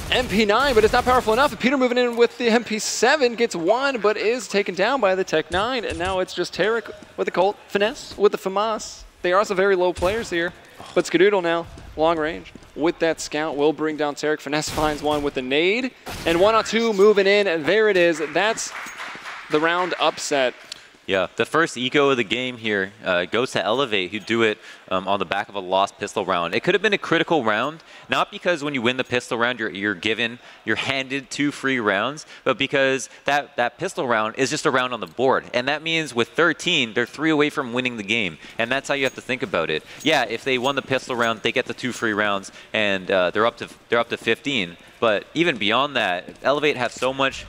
MP9, but it's not powerful enough. Peter moving in with the MP7, gets 1, but is taken down by the Tech 9, and now it's just Tarek with the Colt, Finesse with the FAMAS. They are also very low players here, but Skadoodle now, long range. With that scout, will bring down Tarek. Finesse finds 1 with the nade, and 1-on-2 moving in, and there it is. That's the round upset. Yeah, the first eco of the game here goes to Elevate, who do it on the back of a lost pistol round. It could have been a critical round, not because when you win the pistol round, you're handed 2 free rounds, but because that pistol round is just a round on the board. And that means with 13, they're 3 away from winning the game. And that's how you have to think about it. Yeah, if they won the pistol round, they get the 2 free rounds, and they're up to 15. But even beyond that, Elevate have so much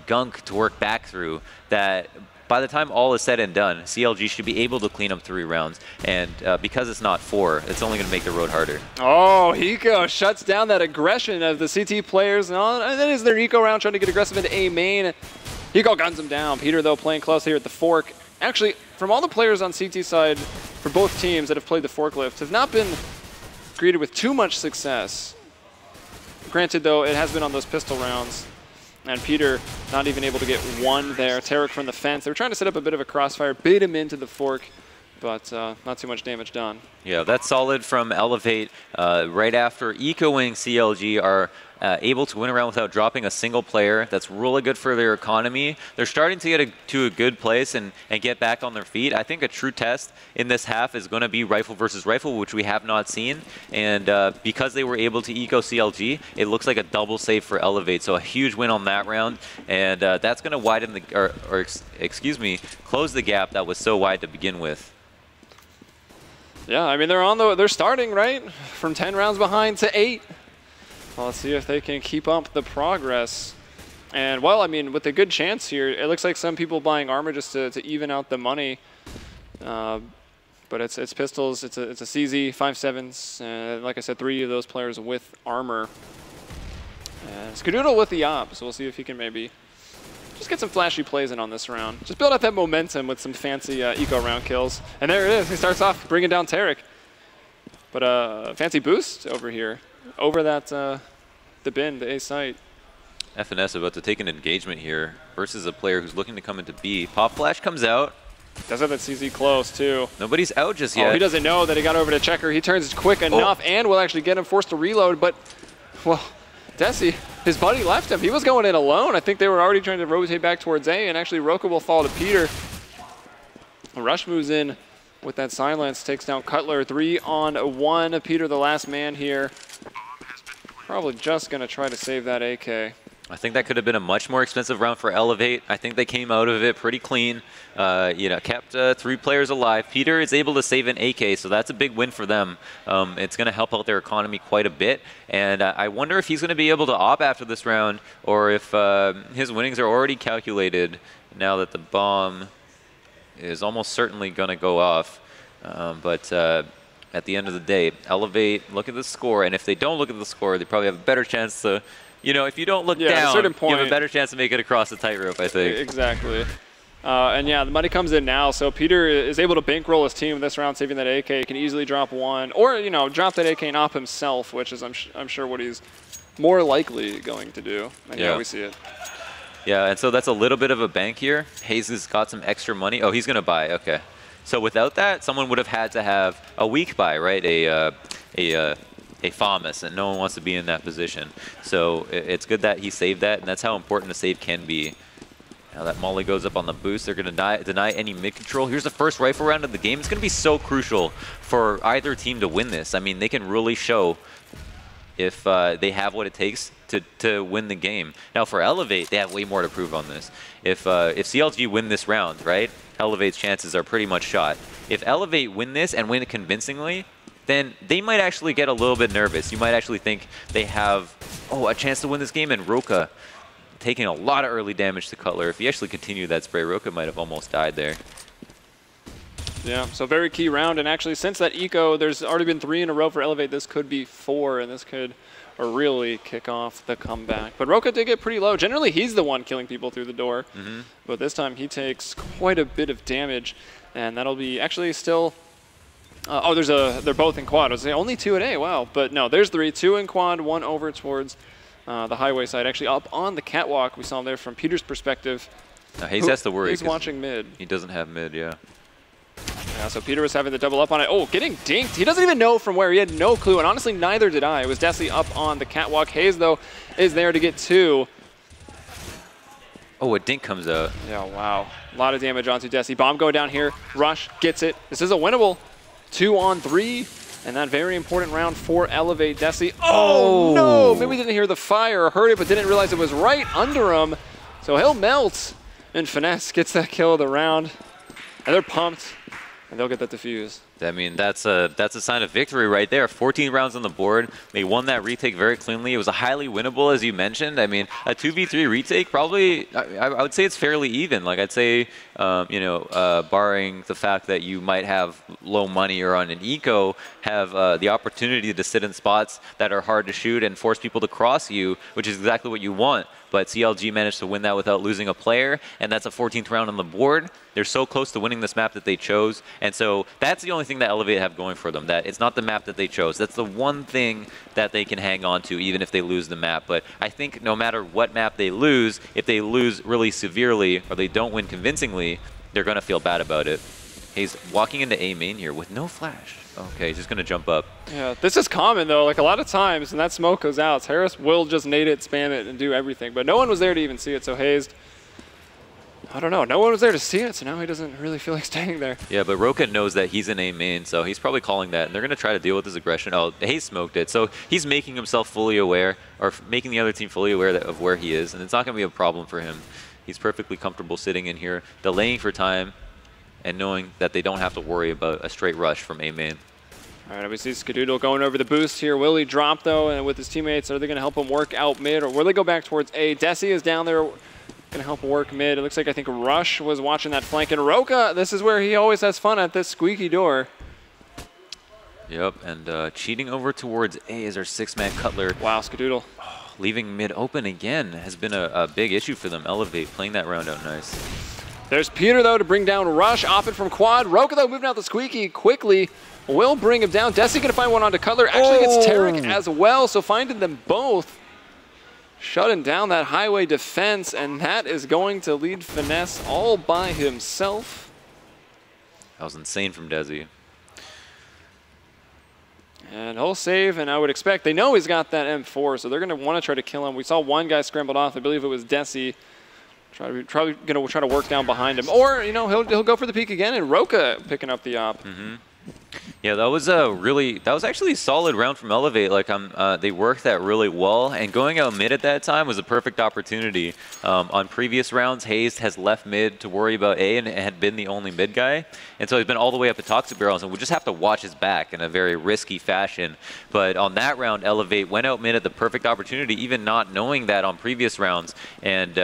gunk to work back through that by the time all is said and done, CLG should be able to clean up 3 rounds. And because it's not 4, it's only going to make the road harder. Oh, Eco shuts down that aggression of the CT players. No, that is their Eco round, trying to get aggressive into A main. Eco guns him down. Peter, though, playing close here at the fork. Actually, from all the players on CT side for both teams that have played the forklift, have not been greeted with too much success. Granted, though, it has been on those pistol rounds. And Peter not even able to get 1 there. Tarek from the fence. They were trying to set up a bit of a crossfire, bait him into the fork, but not too much damage done. Yeah, that's solid from Elevate. Right after ecoing CLG are able to win around without dropping a single player. That's really good for their economy. They're starting to get to a good place and get back on their feet. I think a true test in this half is going to be rifle versus rifle, which we have not seen. And because they were able to eco CLG, it looks like a double save for Elevate. So a huge win on that round. And that's going to widen the, close the gap that was so wide to begin with. Yeah, I mean, they're starting, right? From 10 rounds behind to 8. Well, let's see if they can keep up the progress. And, well, I mean, with a good chance here, it looks like some people buying armor just to even out the money. But it's pistols, it's a CZ, 5.7s, like I said, 3 of those players with armor. And Skadoodle with the op, so we'll see if he can maybe just get some flashy plays in on this round. Just build up that momentum with some fancy eco round kills. And there it is, he starts off bringing down Tarek. But fancy boost over here. Over that, the bin, the A site. FNS about to take an engagement here versus a player who's looking to come into B. Pop Flash comes out. Does have that CZ close, too. Nobody's out just yet. Oh, he doesn't know that he got over to Checker. He turns quick enough and will actually get him forced to reload. But, well, Desi, his buddy left him. He was going in alone. I think they were already trying to rotate back towards A, and actually Roka will fall to Peter. Rush moves in with that silence, takes down Cutler. 3-on-1. Peter, the last man here. Probably just going to try to save that AK. I think that could have been a much more expensive round for Elevate. I think they came out of it pretty clean. Kept 3 players alive. Peter is able to save an AK, so that's a big win for them. It's going to help out their economy quite a bit. And I wonder if he's going to be able to op after this round, or if his winnings are already calculated now that the bomb is almost certainly going to go off. At the end of the day, Elevate, look at the score, and if they don't look at the score, they probably have a better chance to, if you don't look down, at a certain point, you have a better chance to make it across the tightrope, I think. Exactly. And yeah, the money comes in now, so Peter is able to bankroll his team this round, saving that AK. He can easily drop 1, or, drop that AK and op himself, which is, I'm sure, what he's more likely going to do. And yeah, we see it. Yeah, and so that's a little bit of a bank here. Hayes has got some extra money. Oh, he's going to buy. Okay. So without that, someone would have had to have a weak buy, right? A FAMAS, and no one wants to be in that position. So it's good that he saved that, and that's how important a save can be. Now that Molly goes up on the boost, they're going to deny any mid-control. Here's the first rifle round of the game. It's going to be so crucial for either team to win this. I mean, they can really show if they have what it takes to win the game. Now for Elevate, they have way more to prove on this. If CLG win this round, right, Elevate's chances are pretty much shot. If Elevate win this and win it convincingly, then they might actually get a little bit nervous. You might actually think they have, a chance to win this game, and Roka taking a lot of early damage to Cutler. If he actually continued that spray, Roka might have almost died there. Yeah, so very key round, and actually since that eco, there's already been 3 in a row for Elevate. This could be 4, and this could really kick off the comeback. But Roka did get pretty low. Generally, he's the one killing people through the door, but this time he takes quite a bit of damage, and that'll be actually still... they're both in quad. I was saying only 2 at A, wow. But no, there's 3, 2 in quad, 1 over towards the highway side. Actually up on the catwalk, we saw him there from Peter's perspective. Now Hayes has to worry. He's watching mid. He doesn't have mid, yeah. Yeah, so Peter was having to double up on it. Oh, getting dinked. He doesn't even know from where. He had no clue, and honestly, neither did I. It was Desi up on the catwalk. Hayes, though, is there to get 2. Oh, a dink comes out. Yeah, wow. A lot of damage onto Desi. Bomb going down here. Rush gets it. This is a winnable 2-on-3. And that very important round for Elevate. Desi. Oh, no! Maybe he didn't hear the fire or heard it, but didn't realize it was right under him. So he'll melt. And Finesse gets that kill of the round. And they're pumped. And they'll get that defused. I mean, that's a sign of victory right there. 14 rounds on the board. They won that retake very cleanly. It was a highly winnable, as you mentioned. I mean, a 2v3 retake, probably, I would say it's fairly even. Like, I'd say, you know, barring the fact that you might have low money or on an eco, have the opportunity to sit in spots that are hard to shoot and force people to cross you, which is exactly what you want. But CLG managed to win that without losing a player, and that's a 14th round on the board. They're so close to winning this map that they chose, and so that's the only thing that Elevate have going for them, that it's not the map that they chose. That's the one thing that they can hang on to, even if they lose the map. But I think no matter what map they lose, if they lose really severely or they don't win convincingly, they're going to feel bad about it. He's walking into A main here with no flash. Okay, he's just going to jump up. Yeah, this is common, though. Like, a lot of times, when that smoke goes out, Harris will just nade it, spam it, and do everything. But no one was there to even see it, so Hazed, I don't know. No one was there to see it, so now he doesn't really feel like staying there. Yeah, but Roka knows that he's in A main, so he's probably calling that, and they're going to try to deal with his aggression. Oh, Hayes smoked it, so he's making himself fully aware, or making the other team fully aware of where he is, and it's not going to be a problem for him. He's perfectly comfortable sitting in here, delaying for time, and knowing that they don't have to worry about a straight rush from A main. All right, we see Skadoodle going over the boost here. Will he drop, though, and with his teammates, are they going to help him work out mid, or will they go back towards A? Desi is down there, going to help work mid. It looks like, I think, Rush was watching that flank. And Roka, this is where he always has fun, at this squeaky door. Yep, and cheating over towards A is our 6-man Cutler. Wow, Skadoodle. Oh, leaving mid open again has been a big issue for them. Elevate, playing that round out nice. There's Peter, though, to bring down Rush. Off it from Quad. Roka, though, moving out the squeaky quickly. Will bring him down. Desi going to find one onto Cutler. Actually gets Tarek as well, so finding them both. Shutting down that highway defense, and that is going to lead Finesse all by himself. That was insane from Desi. And he'll save, and I would expect, they know he's got that M4, so they're going to want to try to kill him. We saw one guy scrambled off. I believe it was Desi. Probably going to try to work down behind him. Or, you know, he'll go for the peek again, and Roka picking up the op. Yeah, that was actually a solid round from Elevate. Like, they worked that really well, and going out mid at that time was a perfect opportunity. On previous rounds, Hayes has left mid to worry about A and had been the only mid guy, and so he's been all the way up at Toxic Barrels, and we just have to watch his back in a very risky fashion. But on that round, Elevate went out mid at the perfect opportunity, even not knowing that on previous rounds, and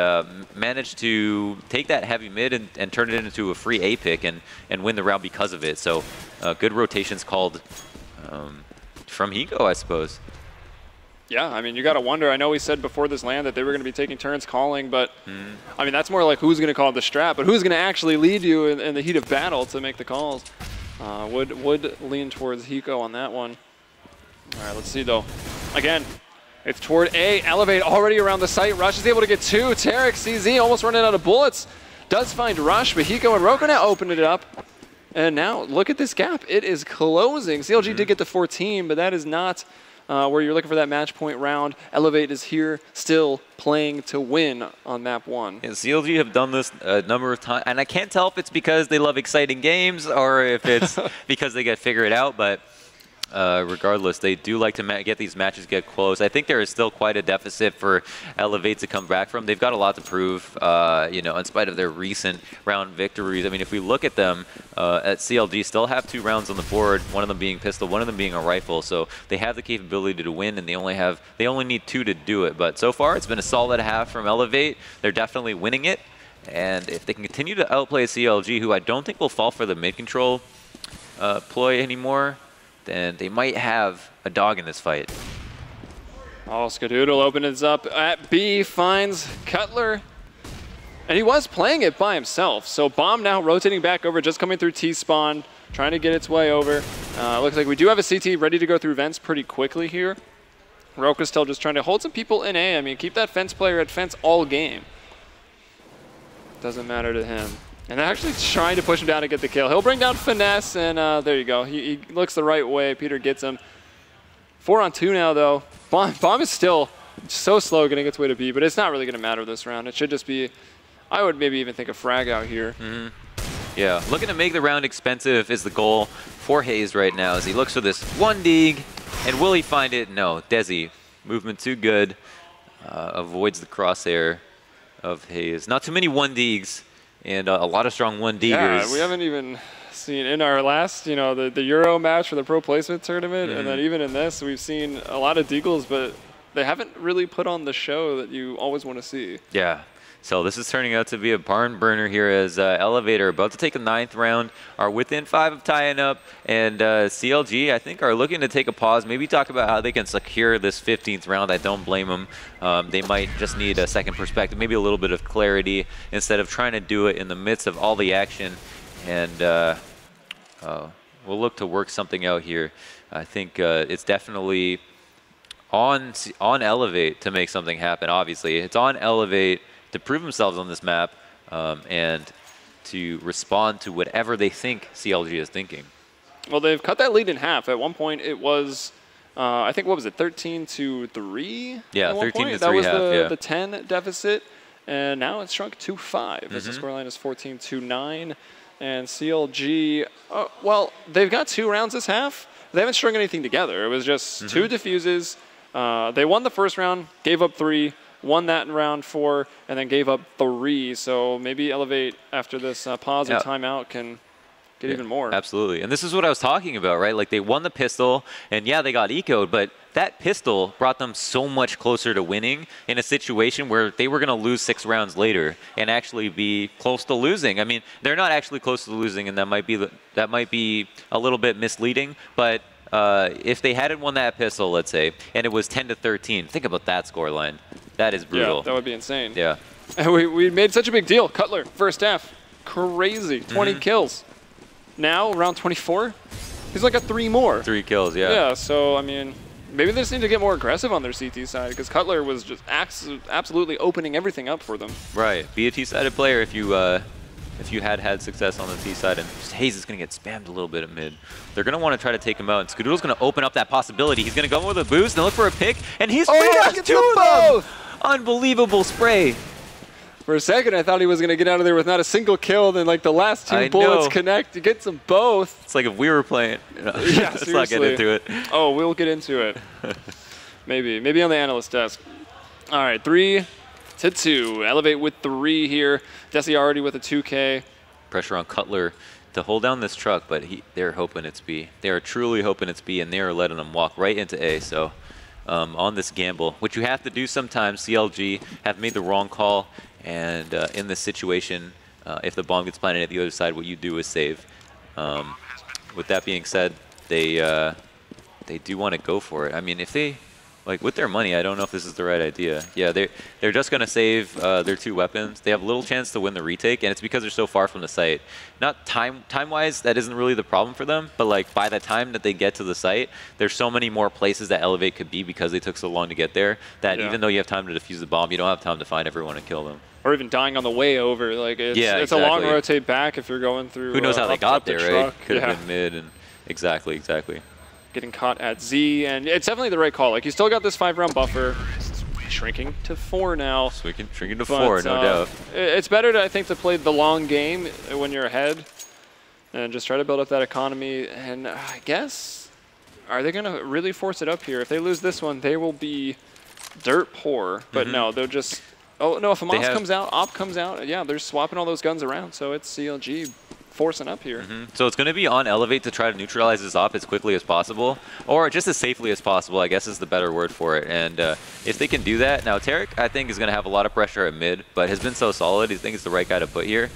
managed to take that heavy mid and turn it into a free A pick and win the round because of it. So good rotations called from Higo, I suppose. Yeah, I mean, you got to wonder. I know we said before this land that they were going to be taking turns calling, but I mean, that's more like who's going to call the strat, but who's going to actually lead you in the heat of battle to make the calls. Would lean towards Hiko on that one. All right, let's see, though. Again, it's toward A. Elevate already around the site. Rush is able to get two. Tarek, CZ almost running out of bullets. Does find Rush, but Hiko and Roka now open it up. And now, look at this gap. It is closing. CLG did get to 14, but that is not where you're looking for that match point round. Elevate is here still playing to win on map 1. Yeah, CLG have done this a number of times, and I can't tell if it's because they love exciting games or if it's because they get figured out, but regardless, they do like to get these matches get close. I think there is still quite a deficit for Elevate to come back from. They've got a lot to prove, you know, in spite of their recent round victories. I mean, if we look at them, at CLG still have 2 rounds on the board, one of them being pistol, one of them being a rifle. So they have the capability to win, and they only need 2 to do it. But so far, it's been a solid half from Elevate. They're definitely winning it. And if they can continue to outplay CLG, who I don't think will fall for the mid-control ploy anymore, then they might have a dog in this fight. Oh, Skadoodle opens up at B, finds Cutler. And he was playing it by himself. So Bomb now rotating back over, just coming through T-spawn, trying to get its way over. Looks like we do have a CT ready to go through vents pretty quickly here. Roka's still just trying to hold some people in A. I mean, keep that fence player at fence all game. Doesn't matter to him. And they're actually trying to push him down to get the kill. He'll bring down Finesse, and there you go. He looks the right way. Peter gets him. 4 on 2 now, though. Bomb is still so slow getting its way to B, but it's not really going to matter this round. It should just be I would maybe even think a frag out here. Yeah, looking to make the round expensive is the goal for Hayes right now as he looks for this 1 dig. And will he find it? No. Desi, movement too good. Avoids the crosshair of Hayes. Not too many 1 digs and a lot of strong 1 diggers. Yeah, we haven't even seen in our last, you know, the Euro match for the Pro Placement Tournament, and then even in this, we've seen a lot of deagles, but they haven't really put on the show that you always want to see. Yeah. So this is turning out to be a barn burner here as Elevator about to take the 9th round, are within 5 of tying up, and CLG, I think, are looking to take a pause, maybe talk about how they can secure this 15th round. I don't blame them. They might just need a second perspective, maybe a little bit of clarity instead of trying to do it in the midst of all the action. And we'll look to work something out here. I think it's definitely on Elevate to make something happen, obviously. It's on Elevate to prove themselves on this map and to respond to whatever they think CLG is thinking. Well, they've cut that lead in half. At one point, it was, I think, what was it, 13-3? Yeah, at one 13 point? to 3 half, yeah. The 10 deficit, and now it's shrunk to 5 as the scoreline is 14-9. And CLG, well, they've got 2 rounds this half. They haven't strung anything together. It was just 2 defuses. They won the first round, gave up 3. Won that in round 4, and then gave up 3. So maybe Elevate after this pause or timeout can get even more. Absolutely. And this is what I was talking about, right? Like they won the pistol, and yeah, they got ecoed, but that pistol brought them so much closer to winning in a situation where they were going to lose 6 rounds later and actually be close to losing. I mean, they're not actually close to losing, and that might be a little bit misleading, but if they hadn't won that pistol, let's say, and it was 10-13, think about that scoreline. That is brutal. Yeah, that would be insane. Yeah. And we made such a big deal. Cutler, first half, crazy, 20 kills. Now, round 24, he's like got 3 more. 3 kills, yeah. Yeah, so, I mean, maybe they just need to get more aggressive on their CT side because Cutler was just absolutely opening everything up for them. Right. Be a T-sided player if you had success on the T side, and Hayes is going to get spammed a little bit at mid. They're going to want to try to take him out, and Skadoodle's going to open up that possibility. He's going to go with a boost and look for a pick, and he's free to 2 of them! Unbelievable spray. For a second, I thought he was going to get out of there with not a single kill, then like the last 2 bullets connect. He gets them both. It's like if we were playing. Yeah, let's not get into it. Oh, we'll get into it. Maybe on the analyst desk. All right, 3-2. Elevate with 3 here. Desi already with a 2K. Pressure on Cutler to hold down this truck, but they're hoping it's B. They are truly hoping it's B, and they are letting them walk right into A. So on this gamble, which you have to do sometimes, CLG have made the wrong call, and in this situation, if the bomb gets planted at the other side, what you do is save. With that being said, they do want to go for it. I mean, if they... Like, with their money, I don't know if this is the right idea. Yeah, they're just going to save their 2 weapons. They have little chance to win the retake, and it's because they're so far from the site. Not time-wise, that isn't really the problem for them, but, like, by the time that they get to the site, there's so many more places that Elevate could be because they took so long to get there that even though you have time to defuse the bomb, you don't have time to find everyone and kill them. Or even dying on the way over. Like, it's a long rotate back if you're going through... Who knows how they got there, right? Could have been mid, and exactly. Getting caught at Z, and it's definitely the right call. Like, you still got this 5-round buffer. Shrinking to 4 now. Shrinking to 4, no doubt. It's better, I think, to play the long game when you're ahead and just try to build up that economy. And I guess, are they going to really force it up here? If they lose this one, they will be dirt poor. But no, they'll just... Oh, no, if a Moss comes out, Op comes out, yeah, they're swapping all those guns around. So it's CLG forcing up here. So it's going to be on Elevate to try to neutralize this op as quickly as possible, or just as safely as possible, I guess is the better word for it. And if they can do that, now Tarek, I think, is going to have a lot of pressure at mid, but has been so solid, I think it's the right guy to put here.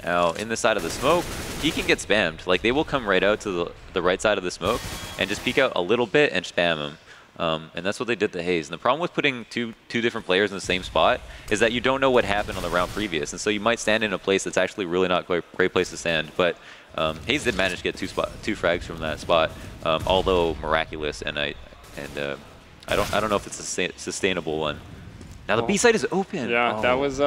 Now, in the side of the smoke, he can get spammed. Like, they will come right out to the right side of the smoke and just peek out a little bit and spam him. And that's what they did to Hayes. And the problem with putting two different players in the same spot is that you don't know what happened on the round previous. And so you might stand in a place that's actually really not a great place to stand. But Hayes did manage to get 2 frags from that spot, although miraculous. And I don't know if it's a sustainable one. Now the B side is open. Yeah, that was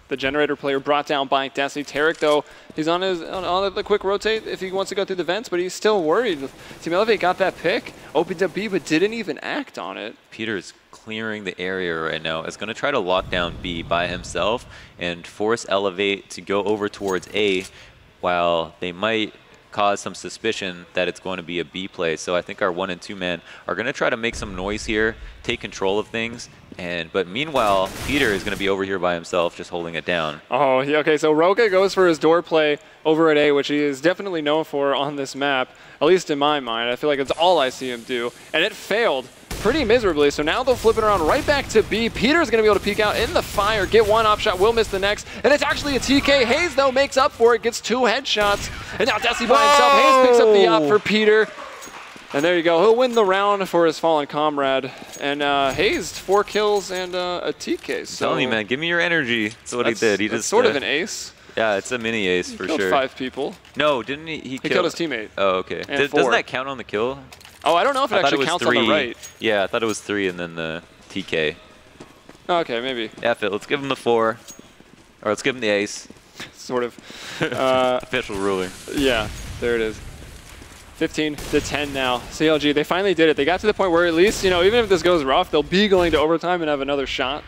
The generator player brought down by Desi. Tarek, though, he's on the quick rotate if he wants to go through the vents, but he's still worried. Team Elevate got that pick, opened up B, but didn't even act on it. Peter's clearing the area right now. Is going to try to lock down B by himself and force Elevate to go over towards A, while they might cause some suspicion that it's going to be a B play. So I think our 1 and 2 men are going to try to make some noise here, take control of things. But meanwhile, Peter is going to be over here by himself, just holding it down. Oh, yeah, okay. So Roka goes for his door play over at A, which he is definitely known for on this map, at least in my mind. I feel like it's all I see him do. And it failed pretty miserably. So now they'll flip it around right back to B. Peter's going to be able to peek out in the fire, get one op shot, will miss the next. And it's actually a TK. Hayes, though, makes up for it, gets 2 headshots. And now Desi by himself. Hayes picks up the op for Peter. And there you go. He'll win the round for his fallen comrade. And Hayes, 4 kills and a TK. So I'm telling you, man, give me your energy. That's what he did. He just sort of an ace. Yeah, it's a mini ace for killed sure. 5 people. No, didn't he? He killed his teammate. Oh, okay. Doesn't that count on the kill? Oh, I don't know if it actually counts on the right. Yeah, I thought it was 3 and then the TK. Okay, maybe. F it. Let's give him the 4. Or let's give him the ace. Sort of. Official ruling. Yeah, there it is. 15 to 10 now. CLG, they finally did it. They got to the point where at least, even if this goes rough, they'll be going to overtime and have another shot.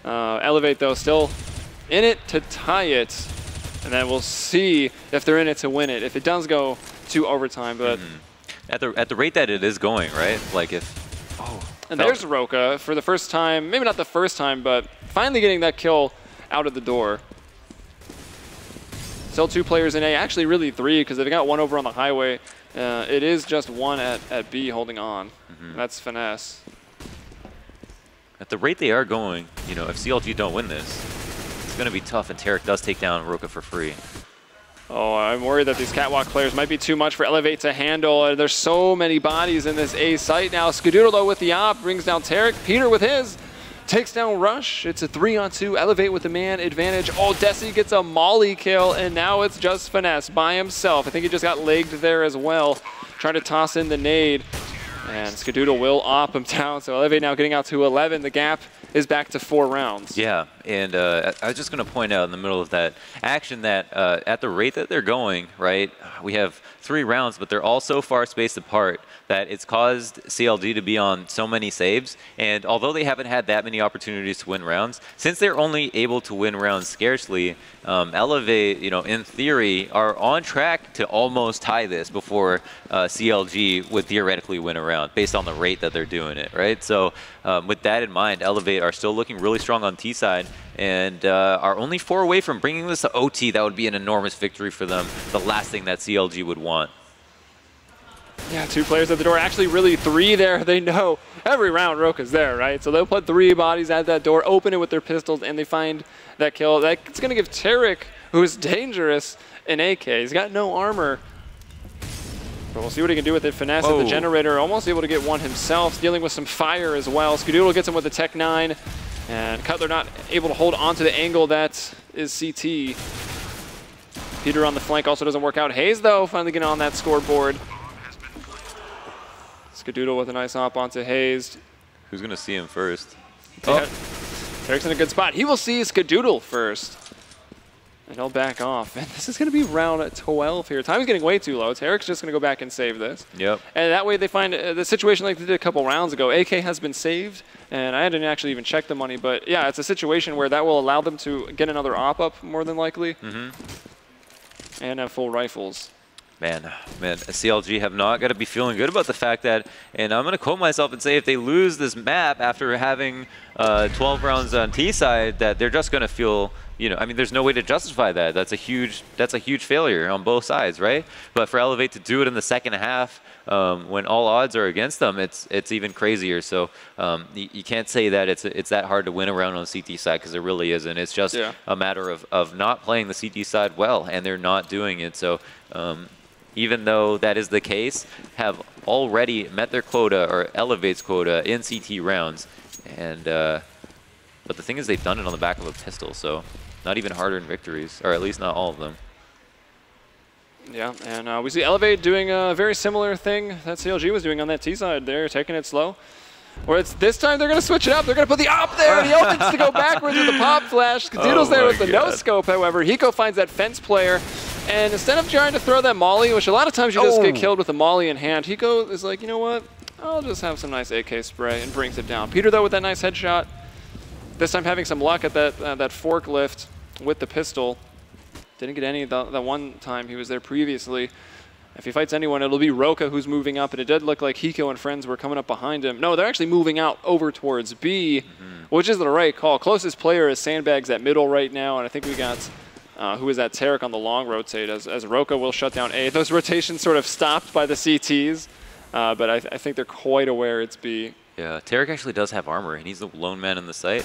Elevate, though, still in it to tie it. And then we'll see if they're in it to win it. If it does go to overtime, but... At the rate that it is going, right? Like if... Oh. And there's Roka for the first time, maybe not the first time, but finally getting that kill out of the door. Still 2 players in A, actually really 3, because they've got 1 over on the highway. It is just 1 at B holding on. That's Finesse. At the rate they are going, if CLG don't win this, it's going to be tough, and Tarek does take down Roka for free. Oh, I'm worried that these catwalk players might be too much for Elevate to handle. There's so many bodies in this A site now. Skadoodle, though, with the op, brings down Tarek. Peter with his. Takes down Rush. It's a 3-on-2. Elevate with the man advantage. Oh, Desi gets a molly kill, and now it's just Finesse by himself. I think he just got legged there as well, trying to toss in the nade. And Skadoodle will op him down, so Elevate now getting out to 11. The gap is back to 4 rounds. Yeah, and I was just going to point out in the middle of that action that at the rate that they're going, right, we have 3 rounds, but they're all so far spaced apart that it's caused CLG to be on so many saves. And although they haven't had that many opportunities to win rounds, since they're only able to win rounds scarcely, Elevate, in theory, are on track to almost tie this before CLG would theoretically win a round based on the rate that they're doing it, right? So with that in mind, Elevate are still looking really strong on T side and are only 4 away from bringing this to OT. That would be an enormous victory for them, the last thing that CLG would want. Yeah, 2 players at the door. Actually, really 3 there. They know every round Roka's there, right? So they'll put 3 bodies at that door, open it with their pistols, and they find that kill. That's going to give Tarek, who is dangerous, an AK. He's got no armor. But we'll see what he can do with it. Finesse at the generator, almost able to get 1 himself, dealing with some fire as well. Skadoodle gets him with the Tech 9, and Cutler not able to hold on to the angle that is CT. Peter on the flank also doesn't work out. Hayes, though, finally getting on that scoreboard. Skadoodle with a nice hop onto Hayes. Who's going to see him first? Yeah. Tarek's in a good spot. He will see Skadoodle first. And he'll back off. And this is going to be round 12 here. Time's getting way too low. Tarek's just going to go back and save this. Yep. And that way they find the situation like they did a couple rounds ago. AK has been saved. And I didn't actually even check the money. But yeah, it's a situation where that will allow them to get another op up more than likely. And have full rifles. Man, CLG have not got to be feeling good about the fact that, and I'm going to quote myself and say if they lose this map after having 12 rounds on T side, that they're just going to feel, I mean, there's no way to justify that. That's a huge failure on both sides, right? But for Elevate to do it in the second half, when all odds are against them, it's even crazier. So you can't say that it's that hard to win a round on the CT side, because it really isn't. It's just a matter of not playing the CT side well, and they're not doing it. So even though that is the case, have already met their quota or Elevate's quota in CT rounds. And but the thing is, they've done it on the back of a pistol, so not even harder in victories, or at least not all of them. Yeah, and we see Elevate doing a very similar thing that CLG was doing on that T side. They're taking it slow. Or it's this time they're going to switch it up. They're going to put the op there, and he opens to go backwards with the pop flash. Kadoodle's there with the no-scope, however. Hiko finds that fence player, and instead of trying to throw that molly, which a lot of times you just get killed with a molly in hand, Hiko is like, you know what? I'll just have some nice AK spray, and brings it down. Peter, though, with that nice headshot. This time having some luck at that forklift with the pistol. Didn't get any the one time he was there previously. If he fights anyone, it'll be Roka who's moving up, and it did look like Hiko and friends were coming up behind him. No, they're actually moving out over towards B, which is the right call. Closest player is Sandbags at middle right now, and I think we got, who is that, Tarek on the long rotate, as Roka will shut down A. Those rotations sort of stopped by the CTs, but I think they're quite aware it's B. Yeah, Tarek actually does have armor, and he's the lone man in the site.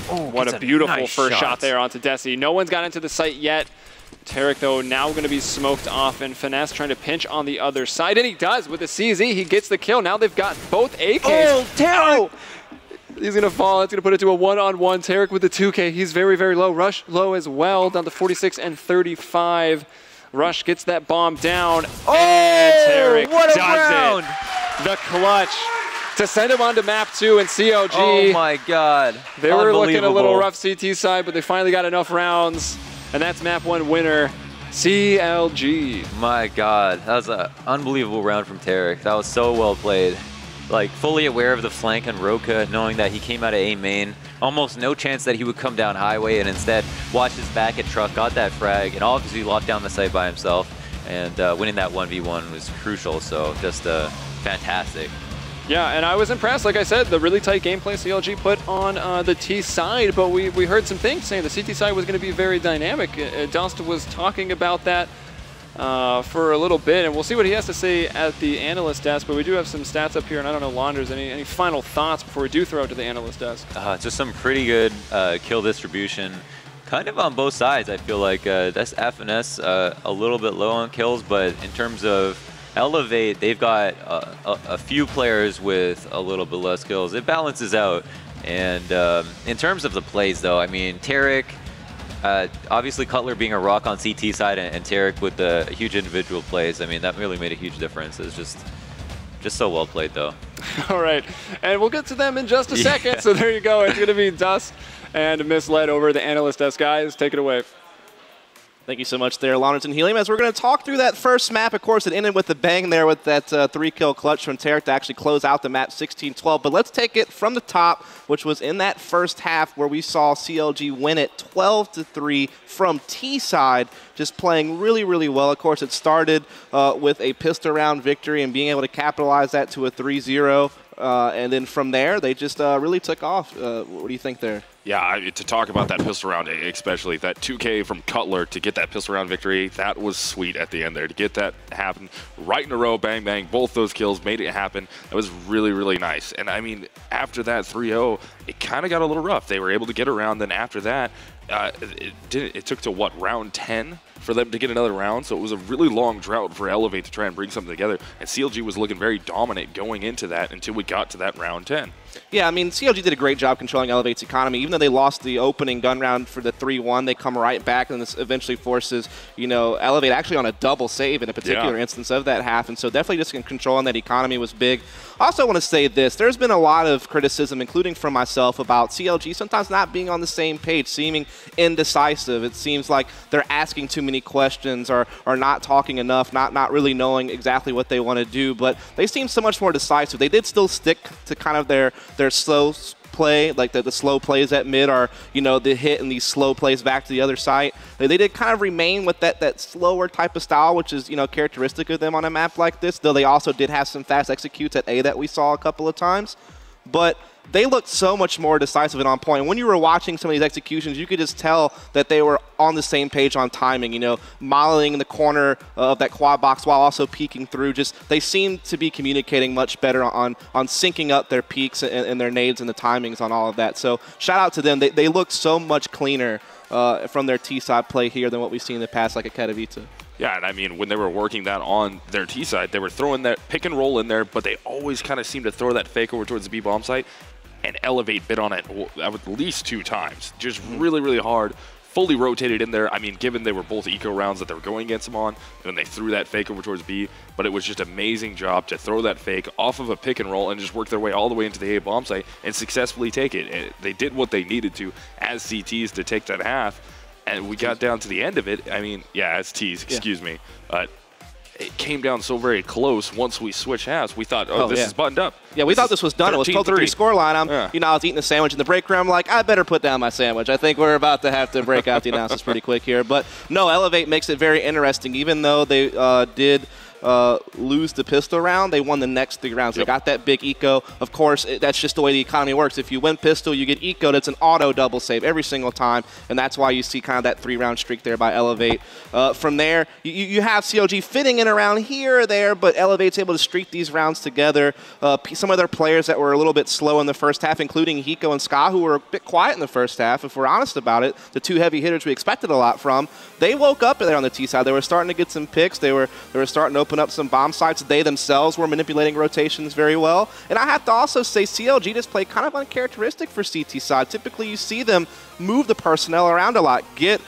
Oh, what a beautiful nice first shot there onto Desi. No one's got into the site yet. Tarek, though, now going to be smoked off, and Finesse trying to pinch on the other side, and he does with the CZ. He gets the kill. Now they've got both AKs. Oh, Tarek! He's going to fall. It's going to put it to a one-on-one. Tarek with the 2K. He's very, very low. Rush low as well, down to 46 and 35. Rush gets that bomb down, and Tarek what a does round. it. The clutch to send him on to map 2 and CLG. Oh, my God. They were looking a little rough CT side, but they finally got enough rounds. And that's map 1 winner, CLG. My God, that was an unbelievable round from Tarek. That was so well played. Like, fully aware of the flank on Roka, knowing that he came out of A main. Almost no chance that he would come down highway, and instead watched his back at truck, got that frag, and obviously locked down the site by himself. And winning that 1v1 was crucial, so just fantastic. Yeah, and I was impressed. Like I said, the really tight gameplay CLG put on the T side, but we heard some things saying the CT side was going to be very dynamic. Dosta was talking about that for a little bit, and we'll see what he has to say at the analyst desk, but we do have some stats up here, and I don't know, Launders, any final thoughts before we do throw it to the analyst desk? Just some pretty good kill distribution, kind of on both sides. I feel like that's FNS a little bit low on kills, but in terms of Elevate, they've got a few players with a little bit less kills. It balances out. And in terms of the plays, though, I mean, Tarek, obviously Cutler being a rock on CT side, and Tarek with the huge individual plays, I mean, that really made a huge difference. It's just so well played, though. All right, and we'll get to them in just a second. So there you go. It's going to be Dust and Misled over the analyst desk. Guys, take it away. Thank you so much there, Launders and Helium. As we're going to talk through that first map, of course, it ended with the bang there with that 3-kill clutch from Tarek to actually close out the map 16-12. But let's take it from the top, which was in that first half where we saw CLG win it 12-3 from T side, just playing really, really well. Of course, it started with a pistol round victory and being able to capitalize that to a 3-0. And then from there, they just really took off. What do you think there? Yeah, to talk about that pistol round, especially that 2K from Cutler to get that pistol round victory, that was sweet at the end there. To get that happen right in a row, bang, bang, both those kills made it happen. That was really, really nice. And I mean, after that 3-0, it kind of got a little rough. They were able to get around. Then after that, it took to, what, round 10 for them to get another round? So it was a really long drought for Elevate to try and bring something together. And CLG was looking very dominant going into that until we got to that round 10. Yeah, I mean, CLG did a great job controlling Elevate's economy. Even though they lost the opening gun round for the 3-1, they come right back, and this eventually forces, you know, Elevate actually on a double save in a particular instance of that half. And so definitely just controlling that economy was big. I also want to say this. There's been a lot of criticism, including from myself, about CLG sometimes not being on the same page, seeming indecisive. It seems like they're asking too many questions or not talking enough, not really knowing exactly what they want to do. But they seem so much more decisive. They did still stick to kind of their slow play, like the slow plays at mid are, you know, the hit and these slow plays back to the other side. They did kind of remain with that slower type of style, which is, you know, characteristic of them on a map like this, though they also did have some fast executes at A that we saw a couple of times. But they looked so much more decisive and on point. When you were watching some of these executions, you could just tell that they were on the same page on timing, you know, modeling in the corner of that quad box while also peeking through. Just they seemed to be communicating much better on syncing up their peaks and their nades and the timings on all of that. So shout out to them. They look so much cleaner from their T-side play here than what we've seen in the past, like a Katowice. Yeah, and I mean, when they were working that on their T side, they were throwing that pick and roll in there, but they always kind of seemed to throw that fake over towards the B bomb site, and Elevate bit on it at least 2 times. Just really, really hard. fully rotated in there. I mean, given they were both eco rounds that they were going against him on, and they threw that fake over towards B, but it was just an amazing job to throw that fake off of a pick and roll and just work their way all the way into the A bomb site and successfully take it. And they did what they needed to as CTs to take that half, and we got down to the end of it. I mean, yeah, as T's, excuse me. It came down so very close once we switched halves. We thought, oh, this is buttoned up. Yeah, we thought this was done. It was 12-3 scoreline. I was eating a sandwich in the break room. I'm like, I better put down my sandwich. I think we're about to have to break out the announcements pretty quick here. But no, Elevate makes it very interesting. Even though they did lose the pistol round, they won the next 3 rounds. They got that big eco. Of course, that's just the way the economy works. If you win pistol, you get eco. That's an auto double save every single time, and that's why you see kind of that 3-round streak there by Elevate. From there, you have CLG fitting in around here or there, but Elevate's able to streak these rounds together. Some of their players that were a little bit slow in the first half, including Hiko and Ska, who were a bit quiet in the first half, if we're honest about it, the 2 heavy hitters we expected a lot from, they woke up there on the T side. They were starting to get some picks. They were starting to open up some bomb sites. They themselves were manipulating rotations very well. And I have to also say CLG just played kind of uncharacteristic for CT side. Typically you see them move the personnel around a lot, get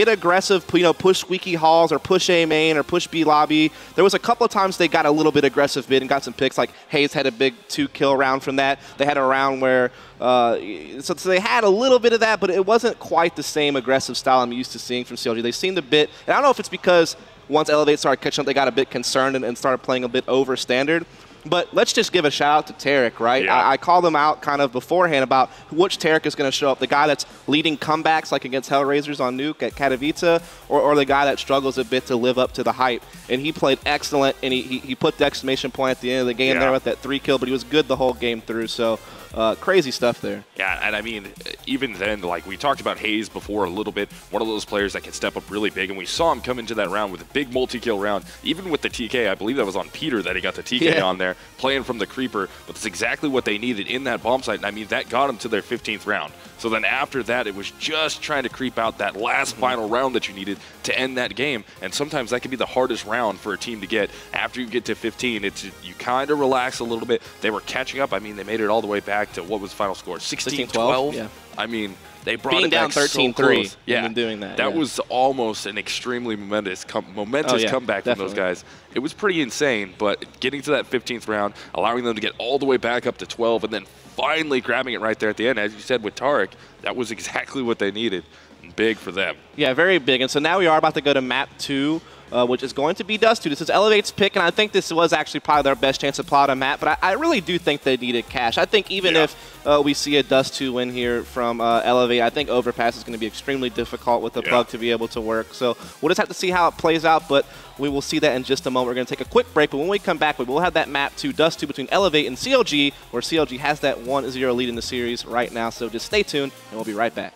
aggressive, push squeaky halls or push A main or push B lobby. There was a couple of times they got a little bit aggressive mid and got some picks, like Hayes had a big 2-kill round from that. They had a round where, so they had a little bit of that, but it wasn't quite the same aggressive style I'm used to seeing from CLG. They seemed a bit, and I don't know if it's because once Elevate started catching up, they got a bit concerned and started playing a bit over standard. But let's just give a shout out to Tarek, right? Yeah. I called him out kind of beforehand about which Tarek is going to show up. The guy that's leading comebacks like against Hellraisers on Nuke at Katowice, or the guy that struggles a bit to live up to the hype. And he played excellent, and he put the exclamation point at the end of the game there with that 3-kill, but he was good the whole game through. So crazy stuff there. Yeah, and I mean, even then, like we talked about Hayes before a little bit, one of those players that can step up really big, and we saw him come into that round with a big multi-kill round, even with the TK. I believe that was on Peter that he got the TK on there, playing from the creeper, but that's exactly what they needed in that bomb site, and I mean, that got them to their 15th round. So then after that, it was just trying to creep out that last final round that you needed to end that game, and sometimes that can be the hardest round for a team to get. After you get to 15, you kind of relax a little bit. They were catching up. I mean, they made it all the way back to what was the final score? 16-12? Yeah. I mean, they brought being it down back 13-3 so yeah, and doing that. That was almost an extremely momentous comeback from those guys. It was pretty insane, but getting to that 15th round, allowing them to get all the way back up to 12, and then finally grabbing it right there at the end, as you said with Tarek, that was exactly what they needed. Big for them. Yeah, very big. And so now we are about to go to map 2. Which is going to be Dust 2. This is Elevate's pick, and I think this was actually probably their best chance to plot a map, but I really do think they needed cash. I think even if we see a Dust 2 win here from Elevate, I think Overpass is going to be extremely difficult with the plug to be able to work. So we'll just have to see how it plays out, but we will see that in just a moment. We're going to take a quick break, but when we come back, we will have that map 2, Dust 2 between Elevate and CLG, where CLG has that 1-0 lead in the series right now. So just stay tuned, and we'll be right back.